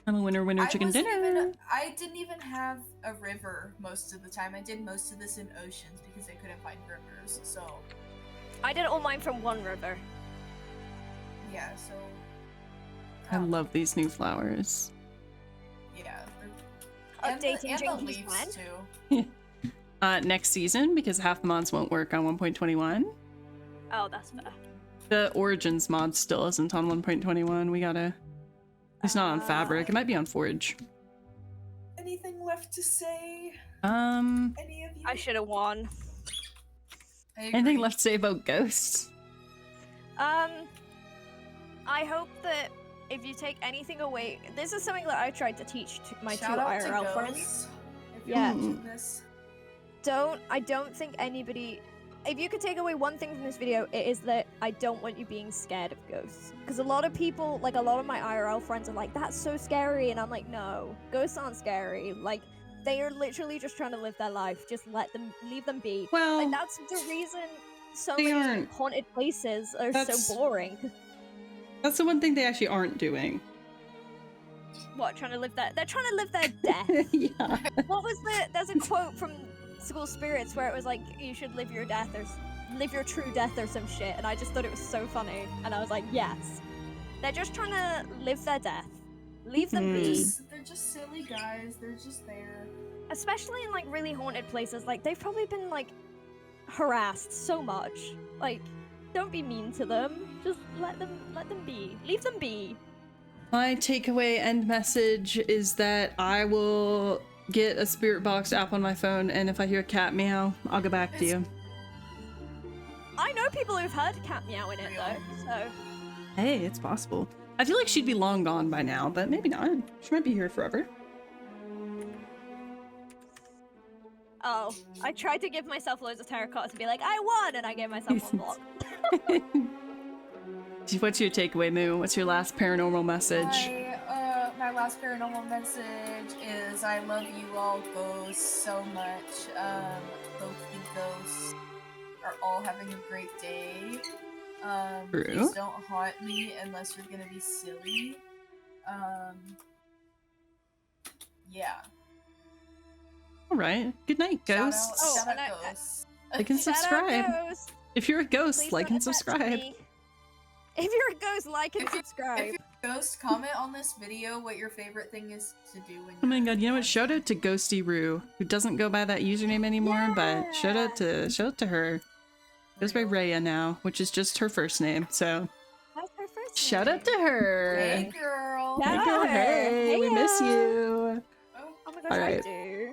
Speaker 2: I'm a winner, winner, chicken dinner.
Speaker 1: I didn't even have a river most of the time. I did most of this in oceans because I couldn't find rivers. So
Speaker 3: I did all mine from one river.
Speaker 1: yeah, so.
Speaker 2: I love these new flowers.
Speaker 1: Yeah.
Speaker 3: Updating
Speaker 1: and the
Speaker 3: Jinkies
Speaker 1: leaves
Speaker 3: plan.
Speaker 1: too.
Speaker 2: Next season, because half the mods won't work on 1.21.
Speaker 3: Oh, that's fair.
Speaker 2: The Origins mod still isn't on 1.21. We gotta. It's not on Fabric. It might be on Forge.
Speaker 1: Anything left to say? Any of you?
Speaker 3: I should have won.
Speaker 1: I
Speaker 2: Anything
Speaker 1: agree.
Speaker 2: left to say about Ghosts?
Speaker 3: I hope that if you take anything away, this is something that I tried to teach to my
Speaker 1: Shout
Speaker 3: two
Speaker 1: out to
Speaker 3: IRL
Speaker 1: Ghosts,
Speaker 3: friends.
Speaker 1: if you're
Speaker 3: Yeah.
Speaker 1: watching this.
Speaker 3: I don't think anybody. If you could take away one thing from this video, it is that I don't want you being scared of ghosts. Because a lot of people, like a lot of my IRL friends, are like, "That's so scary," and I'm like, "No, ghosts aren't scary. Like, they are literally just trying to live their life. Just leave them be."
Speaker 2: Well,
Speaker 3: Like that's the reason so
Speaker 2: They
Speaker 3: many
Speaker 2: aren't.
Speaker 3: haunted places are
Speaker 2: That's-
Speaker 3: so boring.
Speaker 2: that's the one thing they actually aren't doing.
Speaker 3: What, trying to live their? They're trying to live their death.
Speaker 2: Yeah.
Speaker 3: What was there's a quote from School Spirits where it was like, "You should live your death or live your true death" or some shit, and I just thought it was so funny, and I was like, yes, they're just trying to live their death. Leave them be.
Speaker 1: They're just silly guys. They're just there.
Speaker 3: Especially in like really haunted places, like they've probably been like harassed so much. Like, don't be mean to them. Just let them be. Leave them be.
Speaker 2: My takeaway end message is that I will get a Spirit Box app on my phone, and if I hear a cat meow, I'll get back to you.
Speaker 3: I know people who've heard cat meow in it though, so
Speaker 2: Hey, it's possible. I feel like she'd be long gone by now, but maybe not. She might be here forever.
Speaker 3: oh, I tried to give myself loads of terracotta to be like, I won, and I gave myself one block.
Speaker 2: What's your takeaway, Moo? What's your last paranormal message?
Speaker 1: My last paranormal message is I love you all ghosts so much. Hope the ghosts are all having a great day.
Speaker 2: True.
Speaker 1: Please don't haunt me unless you're gonna be silly. Yeah.
Speaker 2: All right. Good night, ghosts.
Speaker 1: Shout
Speaker 3: and
Speaker 1: out
Speaker 3: I-
Speaker 1: ghosts.
Speaker 2: Like and
Speaker 3: Shout out
Speaker 2: subscribe.
Speaker 3: ghosts.
Speaker 2: If you're a ghost,
Speaker 3: Please
Speaker 2: like
Speaker 3: don't
Speaker 2: and
Speaker 3: attach to
Speaker 2: subscribe.
Speaker 3: me. If you're a ghost, like and
Speaker 1: If you-
Speaker 3: subscribe.
Speaker 1: If you're a ghost, comment on this video what your favorite thing is to do when
Speaker 2: Oh my
Speaker 1: you're
Speaker 2: god, you know what? Shout out to Ghosty Roo, who doesn't go by that username anymore, but shout out to her. Goes by Rhea now, which is just her first name, so
Speaker 3: That's her first
Speaker 2: shout
Speaker 3: name.
Speaker 2: out to her.
Speaker 1: Hey girl. Michael.
Speaker 3: Yeah.
Speaker 2: Hey, we miss you.
Speaker 1: Oh,
Speaker 3: Oh my gosh,
Speaker 2: All right.
Speaker 3: I do.
Speaker 1: okay.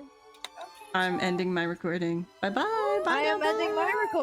Speaker 2: I'm ending my recording. Bye bye. Bye.
Speaker 3: I am
Speaker 2: bye,
Speaker 3: ending
Speaker 2: bye.
Speaker 3: my recording.